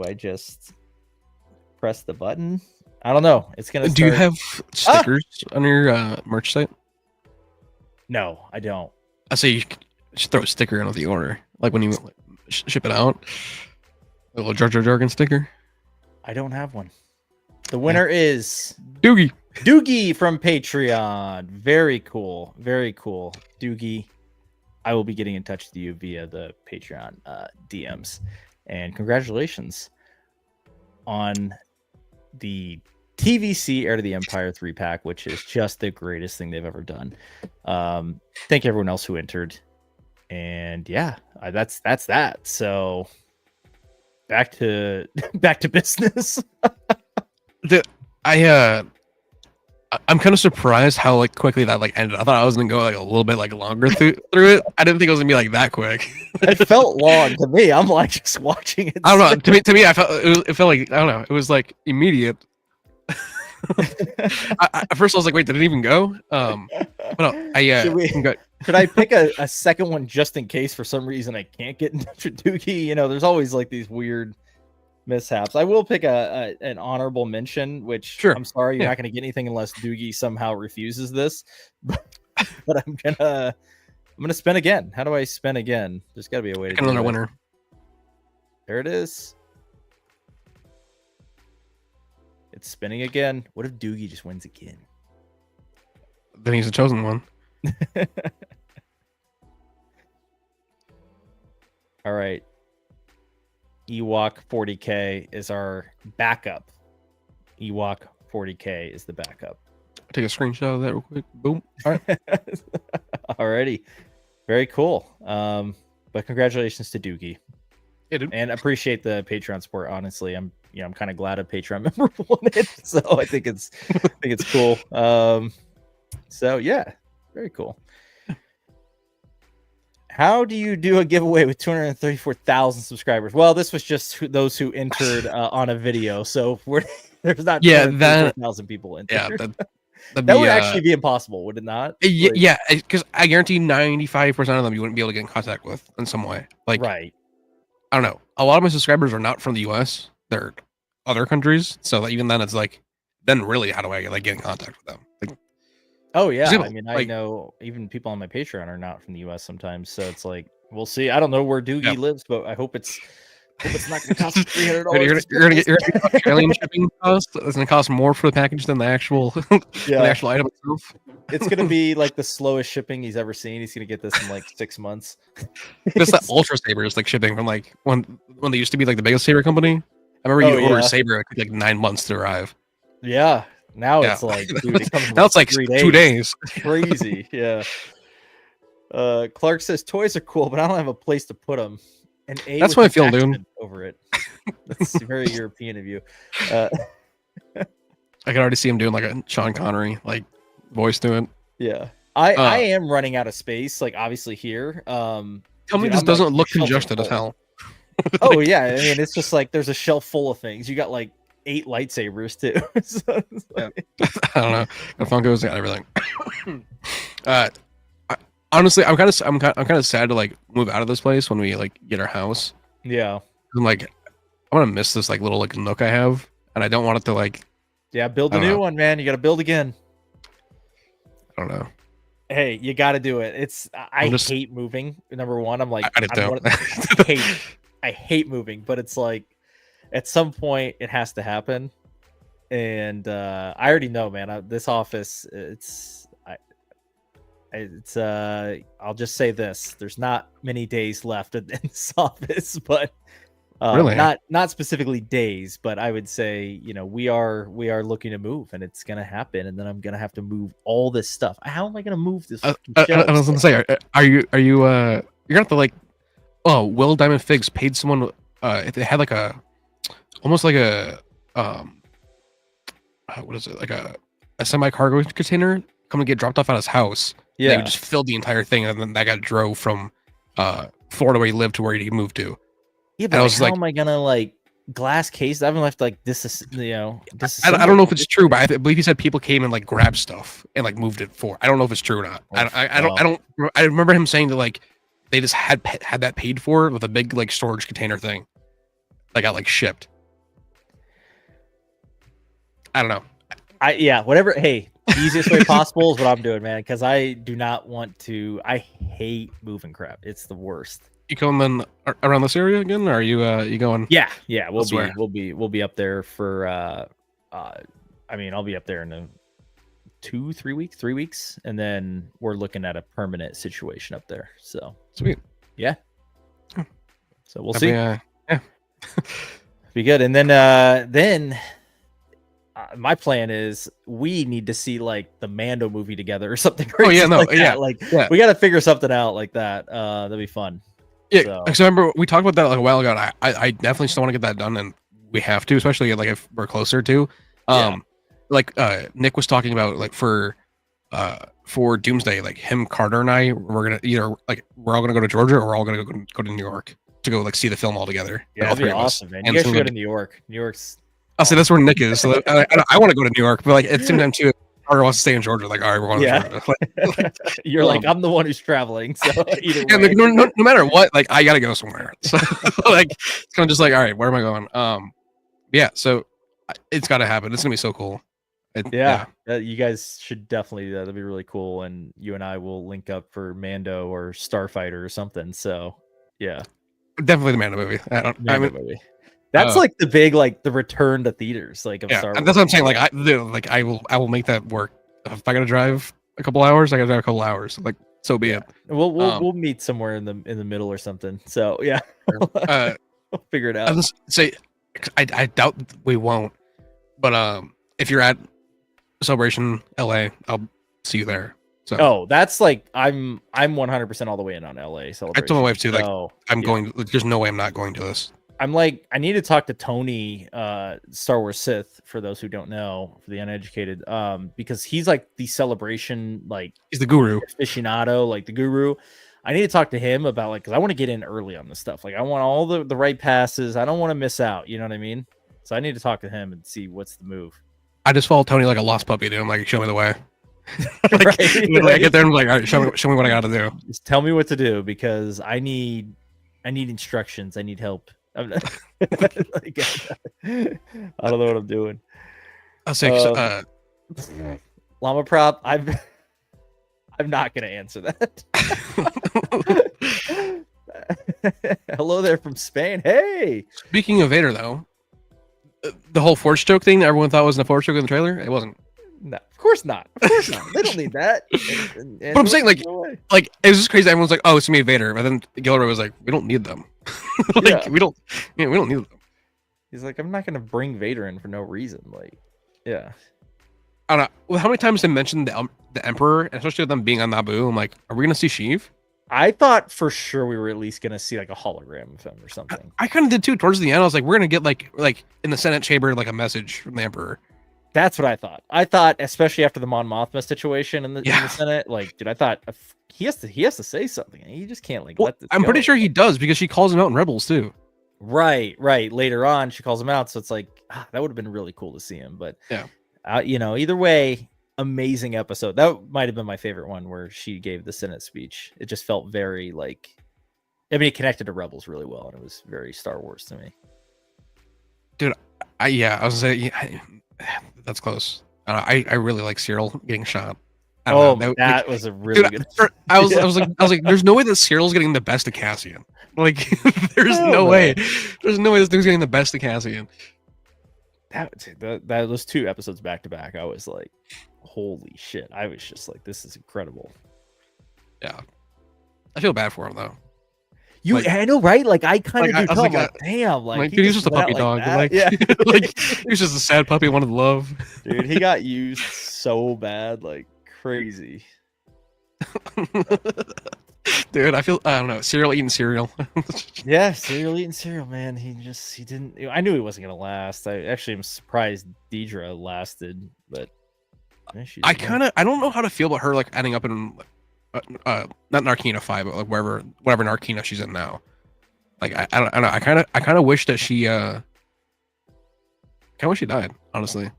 I just press the button? I don't know. It's gonna. Do you have stickers on your merch site? No, I don't. I say you should throw a sticker in with the order, like when you ship it out. A little Jar Jar Jargon sticker. I don't have one. The winner is Doogie from Patreon. Very cool. Very cool. Doogie, I will be getting in touch with you via the Patreon DMs. And congratulations on the TVC Heir to the Empire 3-pack, which is just the greatest thing they've ever done. Thank everyone else who entered. And yeah, that's that. So back to business. I'm kind of surprised how like quickly that like ended. I thought I was gonna go like a little bit like longer through it. I didn't think it was gonna be like that quick. It felt long to me. I'm like just watching it. I don't know. To me, I felt it felt like I don't know. It was like immediate. At first, I was like, "Wait, did it even go?" But no, could I pick a second one just in case for some reason I can't get in touch with Doogie? You know, there's always like these weird mishaps. I will pick an honorable mention, which sure. I'm sorry you're not going to get anything unless Doogie somehow refuses this. But I'm gonna spin again. How do I spin again? There's got to be a way to do another winner. There it is. It's spinning again. What if Doogie just wins again? Then he's the chosen one. All right. Ewok 40K is our backup. Ewok 40K is the backup. Take a screenshot of that real quick. Boom. All right. Alrighty. Very cool. But congratulations to Doogie. Yeah, dude. And appreciate the Patreon support. Honestly, I'm kind of glad a Patreon member won it. So I think it's cool. So yeah, very cool. How do you do a giveaway with 234,000 subscribers? Well, this was just those who entered on a video. So there's not 234,000 people entered. Yeah, that would actually be impossible, would it not? Yeah, because I guarantee 95% of them you wouldn't be able to get in contact with in some way. Like, right. I don't know. A lot of my subscribers are not from the US. They're other countries. So even then, it's like, then really, how do I get in contact with them? Like, oh yeah, I mean, I know even people on my Patreon are not from the US sometimes. So it's like, we'll see. I don't know where Doogie lives, but I hope it's not going to cost $300. You're going to get Australian shipping cost. It's going to cost more for the package than the actual the actual item itself. It's going to be like the slowest shipping he's ever seen. He's going to get this in like 6 months. Just that Ultra Saber is like shipping from like when they used to be like the biggest saber company. I remember you order a saber, it took like 9 months to arrive. Yeah. Now it's like, dude, it comes now it's like 2 days. Crazy. Yeah. Clark says toys are cool, but I don't have a place to put them. And that's what I feel, dude. Over it. That's very European of you. I can already see him doing like a Sean Connery like voice to it. Yeah. I am running out of space, like obviously here. Tell me Dude, this I'm, doesn't like, look shelf is congested as full. hell. Oh yeah, I mean it's just like there's a shelf full of things. You got like 8 lightsabers too. So it's Yeah. like- I don't know. The Funkos got everything. uh, honestly, I'm kind of sad to like move out of this place when we like get our house. yeah. I'm like, I'm gonna miss this like little like nook I have, and I don't want it to like, Yeah, build I a don't new know. one, man. You got to build again. I don't know. Hey, you got to do it. I just- hate moving. Number one, I'm like I did I'm too. I hate moving, but it's like at some point it has to happen. And I already know, man. This office, I'll just say this: there's not many days left in this office, but Really? not specifically days, but I would say we are looking to move, and it's gonna happen, and then I'm gonna have to move all this stuff. How am I gonna move this? I shelves? was gonna say, are you you're gonna have to like, oh, Will Diamond Figs paid someone. If they had like a, almost like a what is it, like a semi cargo container come and get dropped off at his house. They Yeah, would just filled the entire thing, and then that guy drove from Florida where he lived to where he moved to. yeah, I but was how like- am I gonna like glass case? I haven't left like this, I don't know if it's true, but I believe he said people came and like grabbed stuff and like moved it for. I don't know if it's true or not. I remember him saying that like they just had that paid for with a big like storage container thing that got like shipped. I don't know. Whatever. Hey, the easiest way possible is what I'm doing, man. Because I do not want to. I hate moving crap. It's the worst. You coming around this area again, or are you going? Yeah. We'll Elsewhere? be up there for. I mean, I'll be up there in 3 weeks, and then we're looking at a permanent situation up there. So Sweet. yeah. So we'll That'd see. be, Be good. And then my plan is we need to see like the Mando movie together or something. Oh, yeah, crazy no, like that. yeah, Like yeah. we got to figure something out like that. That'd be fun. Yeah, So- because I remember we talked about that like a while ago. And I definitely still want to get that done, and we have to, especially like if we're closer to. Like Nick was talking about like for Doomsday, like him, Carter, and I, we're gonna either like we're all gonna go to Georgia or we're all gonna go to New York to go like see the film all together. Yeah, all that'd be three of us. awesome, man. And You guys some should go of to the- New York. New York's. I'll say that's where Nick is. So I want to go to New York, but like at the same time too, Carter wants to stay in Georgia. Like, all right, we're going Yeah. to Georgia. You're like, I'm the one who's traveling. So either Yeah, way. like, no matter what, like I gotta go somewhere. So like it's kind of just like, all right, where am I going? Yeah, so it's got to happen. It's gonna be so cool. Yeah, you guys should definitely. That'd be really cool, and you and I will link up for Mando or Starfighter or something. So yeah, Definitely the Mando movie. I Mando mean, movie. That's like the big like the return to theaters like of yeah, Star and Wars. that's what I'm saying. Like I will make that work. If I gotta drive a couple hours, I gotta drive a couple hours. Like so be it. We'll meet somewhere in the middle or something. So yeah, Uh, we'll figure it I out. was say I doubt we won't. But if you're at Celebration LA, I'll see you there. So Oh, that's like I'm 100% all the way in on LA I celebration. told my wife too. Like So, I'm yeah. going. There's no way I'm not going to this. I'm like, I need to talk to Tony, Star Wars Sith, for those who don't know, for the uneducated, because he's like the celebration, like He's the guru. aficionado, like the guru. I need to talk to him about like, because I want to get in early on this stuff. Like, I want all the right passes. I don't want to miss out. You know what I mean? So I need to talk to him and see what's the move. I just follow Tony like a lost puppy, dude. I'm like, show me the way. Like, Right, I get there and I'm like, all right, show me what I gotta do. Just tell me what to do because I need instructions. I need help. I'm not, like, I don't know what I'm doing. I'll say, Llama prop. I'm not gonna answer that. Hello there from Spain. Hey. speaking of Vader, though, the whole force choke thing everyone thought was in the force choke in the trailer. It wasn't. No, of course not. Of course not. They don't need that. But I'm saying, like, it was just crazy. Everyone's like, "Oh, it's gonna be Vader," but then Gilroy was like, "We don't need them. Yeah. we don't need them." He's like, I'm not gonna bring Vader in for no reason. Like, yeah. I don't know. Well, how many times they mentioned the Emperor, and especially with them being on Naboo? I'm like, are we gonna see Sheev? I thought for sure we were at least gonna see like a hologram of him or something. I kind of did too. Towards the end, I was like, we're gonna get like in the Senate chamber like a message from the Emperor, That's what I thought. I thought, especially after the Mon Mothma situation in the Senate, like, dude, I thought he has to say something. He just can't like let this I'm go. pretty sure he does because she calls him out in Rebels too. Right. Later on, she calls him out, so it's like that would have been really cool to see him. But yeah, either way, amazing episode. That might have been my favorite one where she gave the Senate speech. It just felt very like, I mean, it connected to Rebels really well, and it was very Star Wars to me. Dude, I was gonna say that's close. I really like Cyril getting shot. That was a really good. I was like, there's no way that Cyril's getting the best of Cassian. Like, there's no way. There's no way this dude's getting the best of Cassian. That those 2 episodes back to back, I was like, holy shit! I was just like, this is incredible. Yeah, I feel bad for him though. I know, right? Like, I kind of do. Like, damn, like dude, he's just a puppy dog. Like, like he was just a sad puppy, wanted love. Dude, he got used so bad, like crazy. Dude, I don't know. Cereal eating cereal. Yeah, cereal eating cereal, man. He didn't. I knew he wasn't gonna last. I actually am surprised Deidre lasted, but I don't know how to feel about her like ending up in not Narkina 5, but like whatever Narkina she's in now. Like I don't know. I kind of wish that she wish she died, honestly.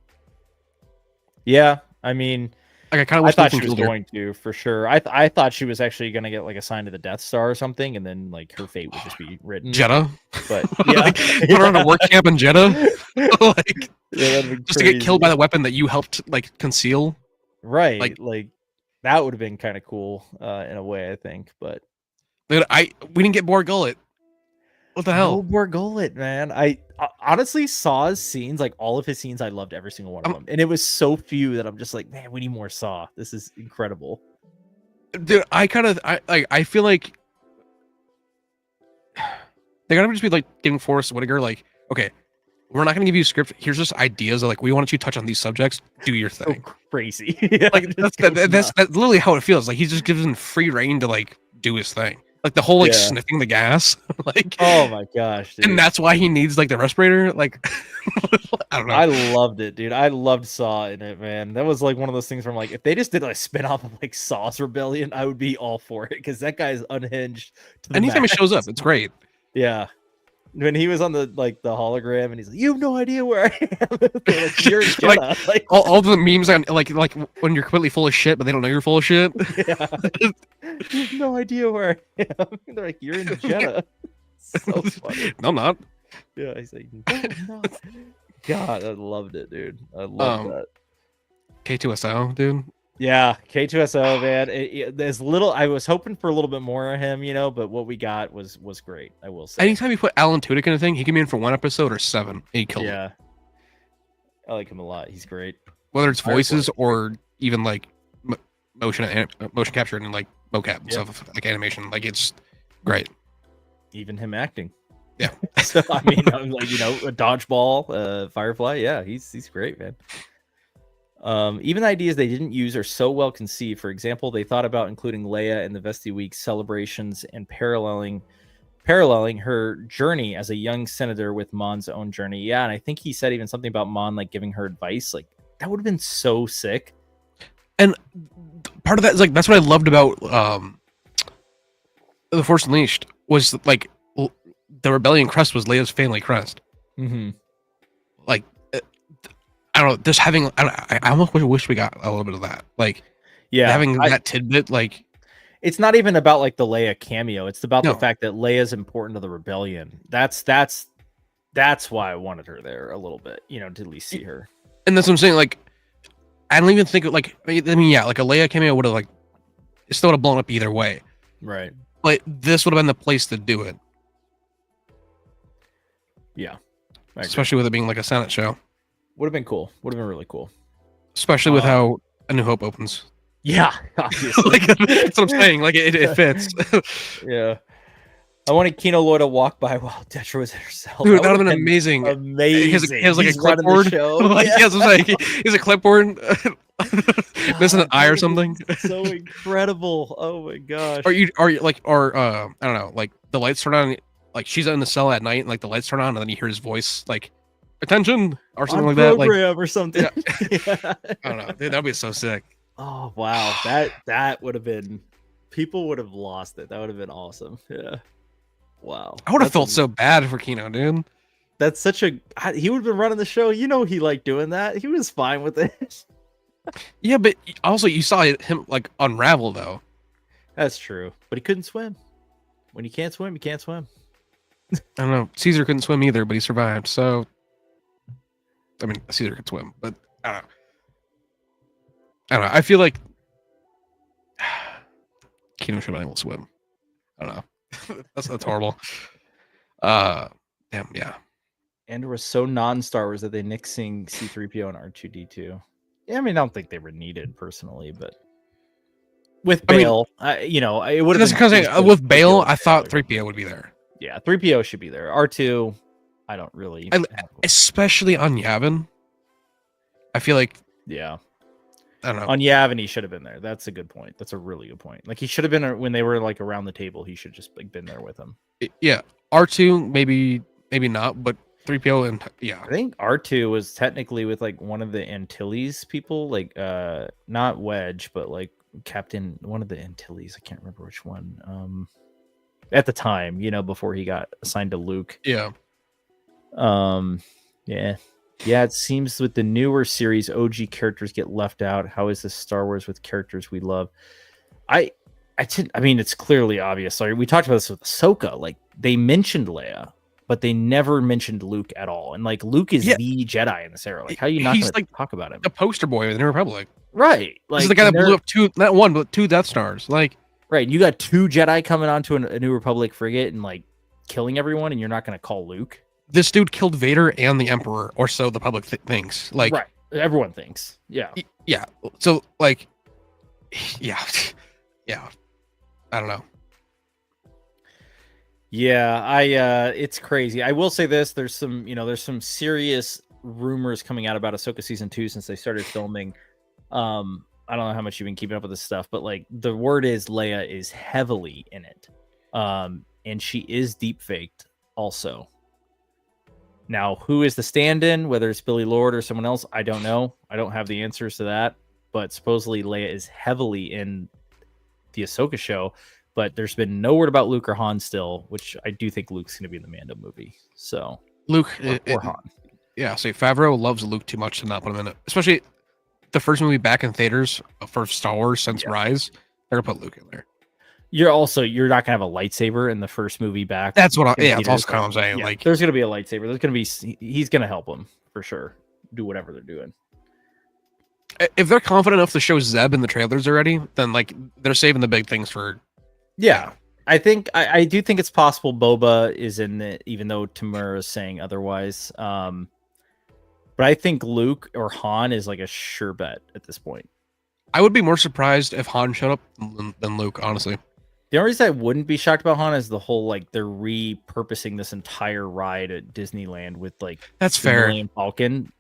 Yeah, I mean, like I kind of wish thought she was going to, for sure. I thought she was actually going to get like assigned to the Death Star or something, and then like her fate would just be written. Jeddah, but yeah, like, put her on a work camp in Jeddah, like just to get killed by the weapon that you helped like conceal. Right, like that would have been kind of cool in a way, I think. But we didn't get Bor Gullet. What the hell? No Bor Gullet, man. I honestly Saw's scenes, like all of his scenes, I loved every single one of them, and it was so few that I'm just like, man, we need more Saw. This is incredible, dude. I feel like they gotta just be like giving Forrest Whitaker like, okay, we're not gonna give you a script. Here's just ideas of like, we want you to touch on these subjects. Do your thing. So crazy. Like that's literally how it feels. Like he's just given free reign to like do his thing. Like the whole like sniffing the gas, like, oh my gosh, dude. And that's why he needs like the respirator. Like, I don't know. I loved it, dude. I loved Saw in it, man. That was like one of those things where I'm like, if they just did a spin-off of like Saw's Rebellion, I would be all for it, because that guy's unhinged. Anytime he shows up, it's great. Yeah. When he was on the hologram and he's like, you have no idea where I am. Like, you're in Jeddah. Like all the memes on like when you're completely full of shit, but they don't know you're full of shit. Yeah. You have no idea where I am. They're like, you're in Jeddah. So funny. No, I'm not. Yeah, he's like, no. God, I loved it, dude. I love that. K2SO, dude. Yeah, K2SO, man. There's little. I was hoping for a little bit more of him, but what we got was great. I will say. Anytime you put Alan Tudyk in a thing, he can be in for 1 episode or 7. And he killed it. I like him a lot. He's great. Whether it's voices or even like motion capture and like mocap and stuff, like animation, like it's great. Even him acting. Yeah. So I mean, like a dodgeball, Firefly. Yeah, he's great, man. Even the ideas they didn't use are so well conceived. For example, they thought about including Leia in the Vesti Week celebrations and paralleling her journey as a young senator with Mon's own journey. Yeah, and I think he said even something about Mon like giving her advice. Like that would have been so sick. And part of that is like that's what I loved about The Force Unleashed was like the rebellion crest was Leia's family crest. Mm-hmm. Like. I don't know. Just having, I almost wish we got a little bit of that. Like, having that tidbit. Like, it's not even about like the Leia cameo. It's about the fact that Leia's important to the rebellion. That's why I wanted her there a little bit. To at least see her. And that's what I'm saying. Like, I don't even think like like a Leia cameo would have like, it still would have blown up either way. Right. But this would have been the place to do it. Yeah. Especially with it being like a Senate show. Would have been cool. Would have been really cool. Especially with how A New Hope opens. Yeah, obviously. Like, that's what I'm saying. Like, it fits. Yeah. I wanted Kino Loy to walk by while Detra was at herself. Dude, that would have been amazing. Amazing. He has like a clipboard. Like, yeah. He's a clipboard. Missing an eye or something. So incredible. Oh my gosh. I don't know, like the lights turn on, like she's in the cell at night and like the lights turn on and then you hear his voice like attention or something on like that. Like, program or something. yeah. Yeah. I don't know. Dude, that'd be so sick. Oh wow, that would have been. People would have lost it. That would have been awesome. Yeah. Wow. I would have felt so bad for Kino, dude. That's such a. He would have been running the show. You know, he liked doing that. He was fine with it. Yeah, but also you saw him like unravel though. That's true, but he couldn't swim. When you can't swim, you can't swim. I don't know. Caesar couldn't swim either, but he survived. So, I mean, Caesar could swim, but I don't know. I don't know. I feel like Kino should have been able to swim. I don't know. That's horrible. Damn, yeah. Andor was so non-Star Wars that they nixing C-3PO and R2-D2. Yeah, I mean, I don't think they were needed personally, but with Bale, you know, it would have. That's because with Bale, I thought 3PO would be there. Yeah, 3PO should be there. R2, I don't really. Especially on Yavin. I feel like. Yeah. I don't know. On Yavin, he should have been there. That's a good point. That's a really good point. Like he should have been when they were like around the table. He should just like been there with them. Yeah, R2 maybe not, but 3PO and yeah. I think R2 was technically with like one of the Antilles people, like not Wedge, but like Captain, one of the Antilles. I can't remember which one. At the time, you know, before he got assigned to Luke. Yeah. Yeah. Yeah, it seems with the newer series, OG characters get left out. How is this Star Wars with characters we love? I mean, it's clearly obvious. Sorry, we talked about this with Ahsoka. Like they mentioned Leia, but they never mentioned Luke at all. And like Luke is the Jedi in this era. Like, how are you not going to talk about him? The poster boy of the New Republic, right? Like this is the guy that blew up not one but 2 Death Stars. Like, right? You got 2 Jedi coming onto a New Republic frigate and like killing everyone, and you're not going to call Luke. This dude killed Vader and the Emperor, or so the public thinks. Like, right? Everyone thinks. Yeah. Yeah. So, like, yeah. Yeah. I don't know. Yeah, it's crazy. I will say this: there's some serious rumors coming out about Ahsoka season 2 since they started filming. I don't know how much you've been keeping up with this stuff, but like the word is Leia is heavily in it, and she is deep faked also. Now, who is the stand-in? Whether it's Billy Lord or someone else, I don't know. I don't have the answers to that. But supposedly Leia is heavily in the Ahsoka show. But there's been no word about Luke or Han still, which I do think Luke's going to be in the Mando movie. So Luke or Han. Yeah, so Favreau loves Luke too much to not put him in it. Especially the first movie back in theaters for Star Wars since Rise. They're going to put Luke in there. You're not gonna have a lightsaber in the first movie back. That's what that's also kind of what I'm saying. Yeah, like, there's gonna be a lightsaber. There's gonna be he's gonna help them for sure. Do whatever they're doing. If they're confident enough to show Zeb in the trailers already, then like they're saving the big things for. Yeah, I think I do think it's possible Boba is in it, even though Tamura is saying otherwise. But I think Luke or Han is like a sure bet at this point. I would be more surprised if Han showed up than Luke, honestly. The only reason I wouldn't be shocked about Han is the whole like they're repurposing this entire ride at Disneyland with like that's fair. Millennium Falcon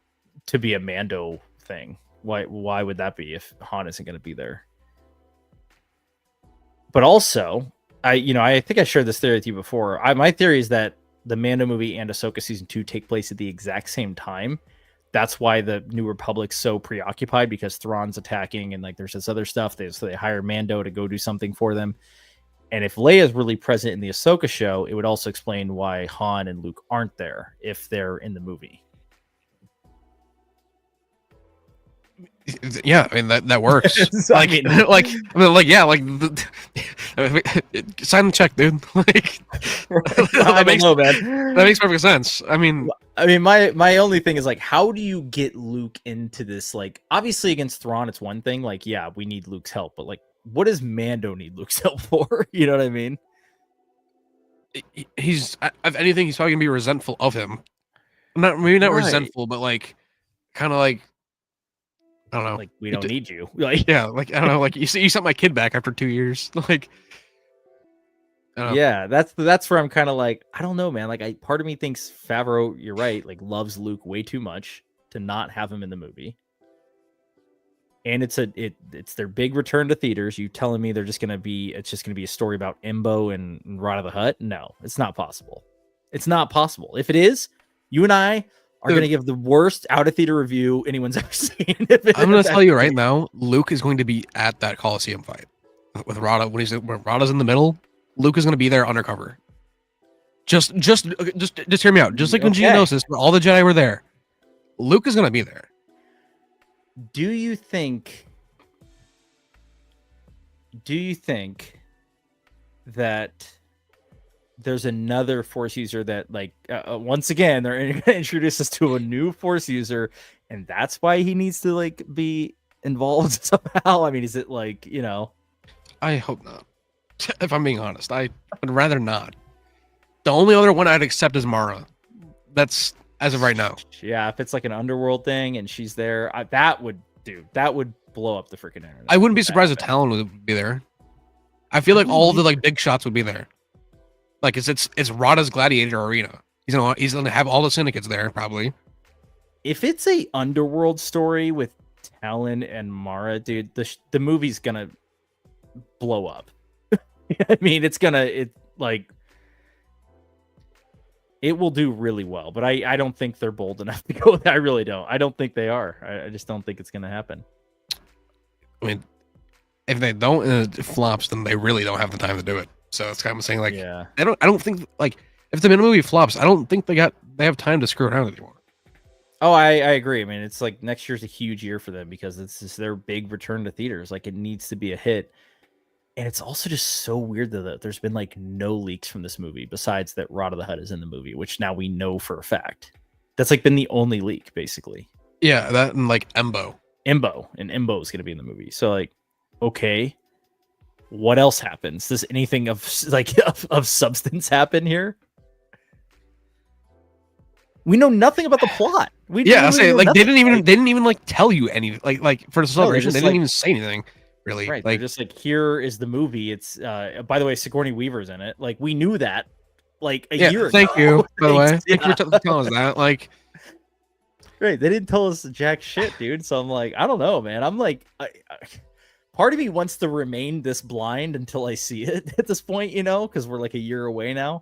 to be a Mando thing. Why would that be if Han isn't going to be there? But also, I think I shared this theory with you before. My theory is that the Mando movie and Ahsoka season 2 take place at the exact same time. That's why the New Republic's so preoccupied, because Thrawn's attacking and like there's this other stuff. So they hire Mando to go do something for them. And if Leia is really present in the Ahsoka show, it would also explain why Han and Luke aren't there if they're in the movie. Yeah, I mean that works. Sign the check, dude. Like, I don't know, man. That makes perfect sense. I mean, my only thing is like, how do you get Luke into this? Like, obviously against Thrawn, it's one thing. Like, yeah, we need Luke's help, but like, what does Mando need Luke's help for? You know what I mean? He's, if anything, he's probably gonna be resentful of him. Not resentful, but like, kind of like, I don't know. Like, we don't need you. Like, yeah, like I don't know. Like, you sent my kid back after 2 years. Like, yeah, that's where I'm kind of like, I don't know, man. Like, part of me thinks Favreau, you're right, like loves Luke way too much to not have him in the movie. And it's their big return to theaters. You telling me it's just gonna be a story about Embo and Rod of the Hutt? No, it's not possible. It's not possible. If it is, you and I are going to give the worst out of theater review anyone's ever seen. I'm going to tell you right now, Luke is going to be at that Coliseum fight with Rada. When Rada's in the middle, Luke is going to be there undercover. Just hear me out. Just like when Geonosis, where all the Jedi were there, Luke is going to be there. Do you think that there's another Force user that, like, once again, they're going to introduce us to a new Force user, and that's why he needs to, like, be involved somehow? I mean, is it like, you know? I hope not. If I'm being honest, I would rather not. The only other one I'd accept is Mara. That's as of right now. Yeah, if it's like an underworld thing and she's there, that would blow up the freaking internet. I wouldn't be surprised if Talon would be there. I feel like all the like big shots would be there. Like it's Rada's gladiator arena. He's gonna have all the syndicates there probably. If it's a underworld story with Talon and Mara, dude, the movie's gonna blow up. I mean, it will do really well, but I don't think they're bold enough to go there. I really don't. I don't think they are. I just don't think it's gonna happen. I mean, if they don't and it flops, then they really don't have the time to do it. So it's kind of saying, like, yeah. I don't think, like, if the movie flops, I don't think they have time to screw around anymore. Oh, I agree. I mean, it's like next year's a huge year for them because it's just their big return to theaters. Like, it needs to be a hit. And it's also just so weird that there's been like no leaks from this movie besides that Rada the Hutt is in the movie, which now we know for a fact. That's like been the only leak, basically. Yeah, that and like Embo is going to be in the movie. So, like, okay, what else happens? Does anything of substance happen here? We know nothing about the plot. I say, like, they didn't even like tell you any like for the celebration. They didn't even say anything. Really, right? Like, they're just like, here is the movie. It's by the way, Sigourney Weaver's in it. Like, we knew that like a year ago. Thank you, by the way. Thank you for telling us that. Like, right? They didn't tell us jack shit, dude. So I'm like, I don't know, man. I'm like, part of me wants to remain this blind until I see it at this point, because we're like a year away now.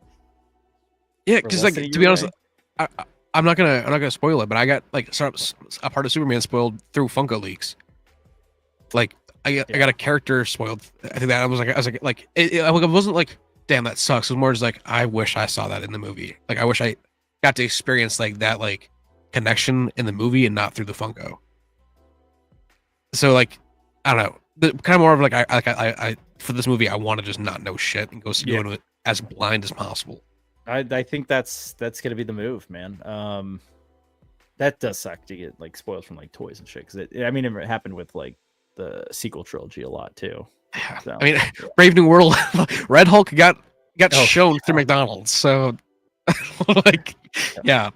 Yeah, because like to be honest, I'm not gonna spoil it, but I got like a part of Superman spoiled through Funko leaks. Like, I got a character spoiled. I think that I was like, it wasn't like, damn, that sucks. It was more just like, I wish I saw that in the movie. Like, I wish I got to experience like that, like, connection in the movie and not through the Funko. So, like, I don't know, kind of more of like, I for this movie, I want to just not know shit and go into it as blind as possible. I think that's gonna be the move, man. That does suck to get like spoiled from like toys and shit. Because it happened with like the sequel trilogy a lot too. So, I mean, Brave New World, Red Hulk got shown through McDonald's. So, like, yeah.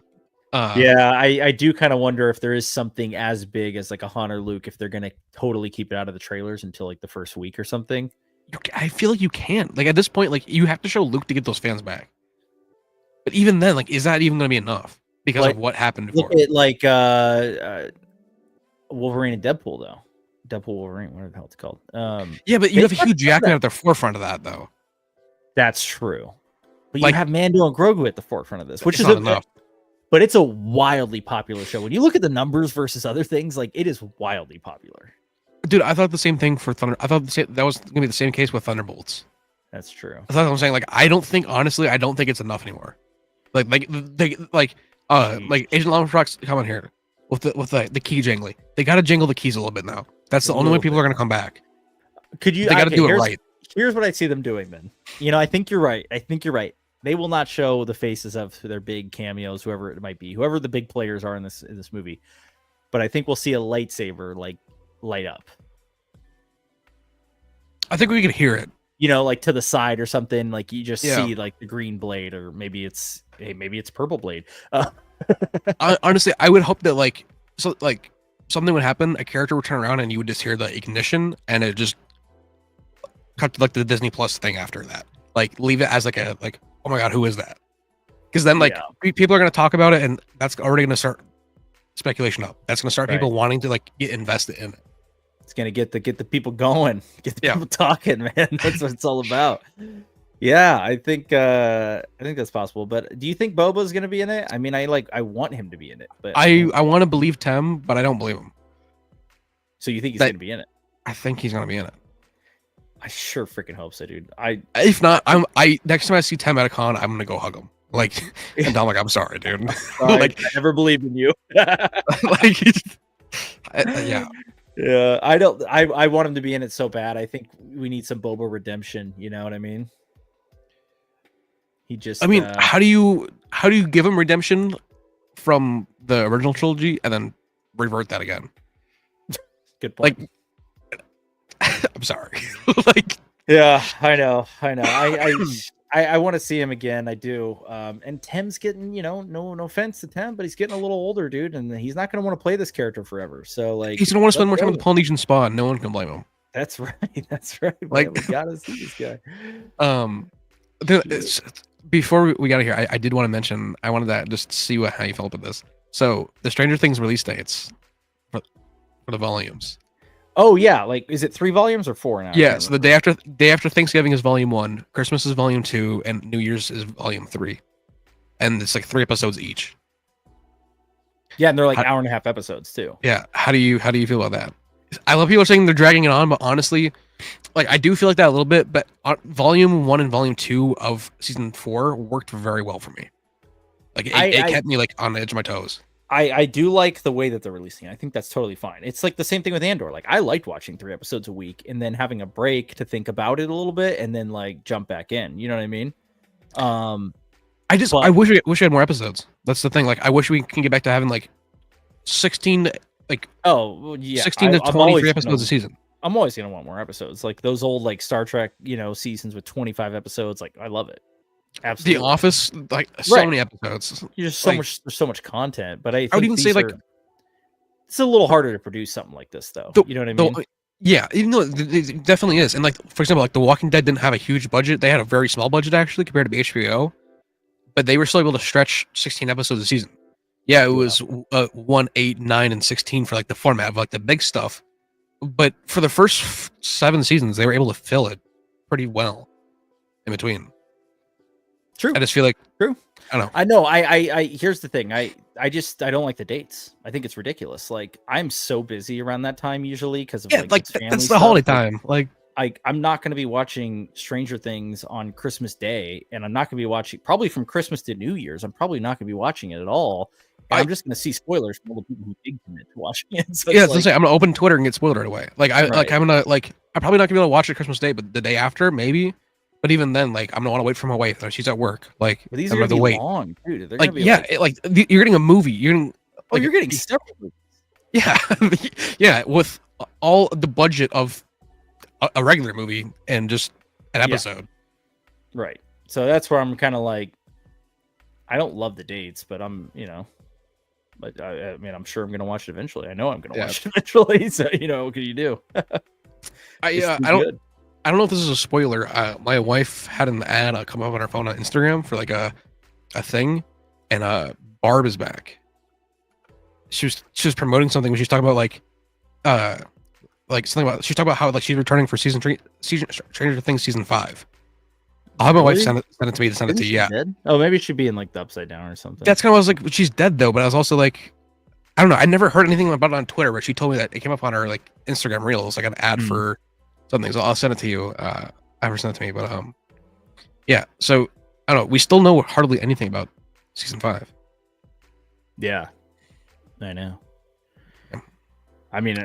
I do kind of wonder if there is something as big as like a Han or Luke, if they're gonna totally keep it out of the trailers until like the first week or something. I feel like you can't. Like, at this point, like, you have to show Luke to get those fans back. But even then, like, is that even gonna be enough because of what happened before? Look at like Wolverine and Deadpool though. Deadpool Wolverine, whatever the hell it's called. Yeah, but you have a Hugh Jackman at the forefront of that, though. That's true. But you have Mando and Grogu at the forefront of this, which is not enough. But it's a wildly popular show. When you look at the numbers versus other things, like, it is wildly popular. Dude, I thought the same thing for Thunder. I thought that was gonna be the same case with Thunderbolts. That's true. That's what I'm saying. Like, I don't think it's enough anymore. Like Agent Longshot's coming here with the key jangling. They got to jangle the keys a little bit now. That's the only way people are going to come back. They got to do it right. Here's what I see them doing then. I think you're right. They will not show the faces of their big cameos, whoever it might be, whoever the big players are in this movie. But I think we'll see a lightsaber like light up. I think we could hear it. Like to the side or something. Like, you just see like the green blade, or maybe it's purple blade. Honestly, I would hope that something would happen, a character would turn around and you would just hear the ignition, and it just cut to like the Disney Plus thing after that. Like, leave it as like oh my god, who is that? Because then people are going to talk about it, and that's already going to start speculation up. That's going to start people wanting to like get invested in it. It's going to get the people going, get the people talking, man. That's what it's all about. Yeah, I think that's possible. But do you think Boba's gonna be in it? I mean, I want him to be in it, but I want to believe Tim, but I don't believe him. so you think he's That gonna be in it? I think he's gonna be in it. I sure freaking hope so, dude. If not, I next time I see Tim at a con, I'm gonna go hug him. Like, and I'm like, I'm sorry, dude. Like, I never believed in you. like, yeah. Yeah, I don't. I want him to be in it so bad. I think we need some Boba redemption. You know what I mean? He just. I mean, how do you give him redemption from the original trilogy and then revert that again? Good point. Like, I'm sorry. Like, yeah, I know. I want to see him again. I do. And Tim's getting, no offense to Tim, but he's getting a little older, dude, and he's not going to want to play this character forever. So, like, he's gonna want to spend more time with the Polynesian Spa. No one can blame him. That's right. That's right. Like, man. We gotta see this guy. Before we got out of here, I did want to mention. I wanted to just see how you felt with this. So the Stranger Things release dates for the volumes. Oh yeah, like is it 3 volumes or 4 now? Yeah, so the day after Thanksgiving is volume 1, Christmas is volume 2, and New Year's is volume 3, and it's like 3 episodes each. Yeah, and they're like hour and a half episodes too. Yeah, how do you feel about that? I love people saying they're dragging it on, but honestly, like I do feel like that a little bit. But volume 1 and volume 2 of season 4 worked very well for me. Like it kept me like on the edge of my toes. I do like the way that they're releasing. I think that's totally fine. It's like the same thing with Andor. Like I liked watching 3 episodes a week and then having a break to think about it a little bit and then like jump back in. You know what I mean? I wish we had more episodes. That's the thing. Like I wish we can get back to having like 16 like 16 to 23 episodes a season. I'm always gonna want more episodes. Like those old like Star Trek, seasons with 25 episodes. Like I love it. Absolutely. The Office, like so many episodes. There's so much content, but I would even say like it's a little harder to produce something like this, though. You know what I mean? Yeah, even though it definitely is. And like for example, like The Walking Dead didn't have a huge budget; they had a very small budget actually compared to HBO, but they were still able to stretch 16 episodes a season. Yeah, it was 1, 8, 9, and 16 for like the format of like the big stuff, but for the first 7 seasons, they were able to fill it pretty well in between. True. I just feel like true. I know. I here's the thing. I don't like the dates. I think it's ridiculous. Like I'm so busy around that time usually because of like that's the holiday time. Like I'm not going to be watching Stranger Things on Christmas Day, and I'm not going to be watching probably from Christmas to New Year's. I'm probably not going to be watching it at all. And I'm just going to see spoilers from all the people who did commit to watching it. So yeah, I'm gonna open Twitter and get spoiled right away. Like I'm probably not gonna be able to watch it Christmas Day, but the day after maybe. But even then, like I'm gonna want to wait for my wife. She's at work. Like but these are gonna be long, dude. They're like gonna be you're getting a movie. You're getting several movies. Yeah, yeah, with all the budget of a regular movie and just an episode. Yeah. Right. So that's where I'm kind of like, I don't love the dates, but I'm, but I mean, I'm sure I'm gonna watch it eventually. I know I'm gonna watch it eventually. So what can you do? I don't know if this is a spoiler. My wife had an ad come up on her phone on Instagram for like a thing, and Barb is back. She was promoting something when she was talking about like something about she's talking about how like she's returning for season Stranger Things season 5. I'll have my wife send it to me to send it to you. Yeah. Dead? Oh, maybe it should be in like the Upside Down or something. That's kind of what I was like. She's dead though, but I was also like, I don't know. I never heard anything about it on Twitter, but she told me that it came up on her like Instagram Reels, like an ad for something. So I'll send it to you. Ever sent it to me, but yeah. So I don't know. We still know hardly anything about season 5. Yeah, I know. Yeah. I mean,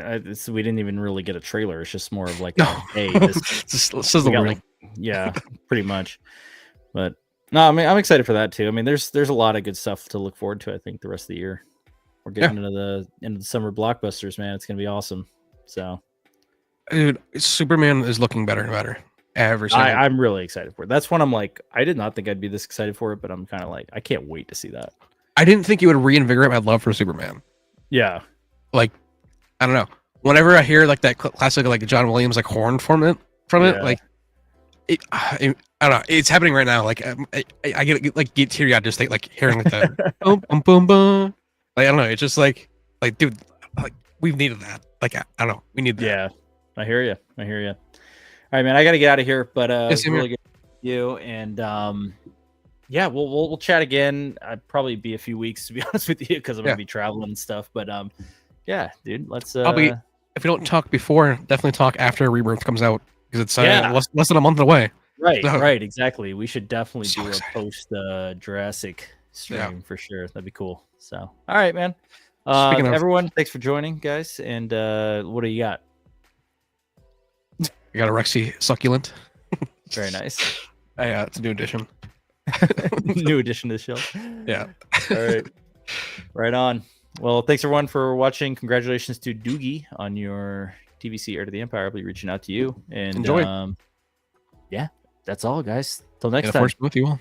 we didn't even really get a trailer. It's just more of like, hey, this is the world. Yeah, pretty much. But no, I mean, I'm excited for that too. I mean, there's a lot of good stuff to look forward to. I think the rest of the year, we're getting into the summer blockbusters, man. It's gonna be awesome. So, dude, Superman is looking better and better every single. I'm really excited for it. That's one I'm like, I did not think I'd be this excited for it, but I'm kind of like, I can't wait to see that. I didn't think it would reinvigorate my love for Superman. Yeah, like I don't know. Whenever I hear like that classic like John Williams like horn from it, like. I don't know. It's happening right now. Like I get teary eyed just like hearing like the boom boom boom boom. Like I don't know. It's just like dude, like we've needed that. Like I don't know. We need that. Yeah, I hear you. All right, man. I got to get out of here. But really good. you. And yeah, we'll chat again. I'd probably be a few weeks to be honest with you because I'm gonna be traveling and stuff. But yeah, dude, let's. I'll be if we don't talk before, definitely talk after Rebirth comes out because it's less than a month away. Right, So, right, exactly. We should definitely do a post Jurassic stream for sure. That'd be cool. So, all right, man. Everyone, thanks for joining, guys. And what do you got? I got a Rexy succulent. Very nice. Yeah, it's a new addition. New addition to the show. Yeah. All right. Right on. Well, thanks everyone for watching. Congratulations to Doogie on your TVC Heir to the Empire. I'll be reaching out to you. And enjoy. Yeah, that's all, guys. Till next time. With you all.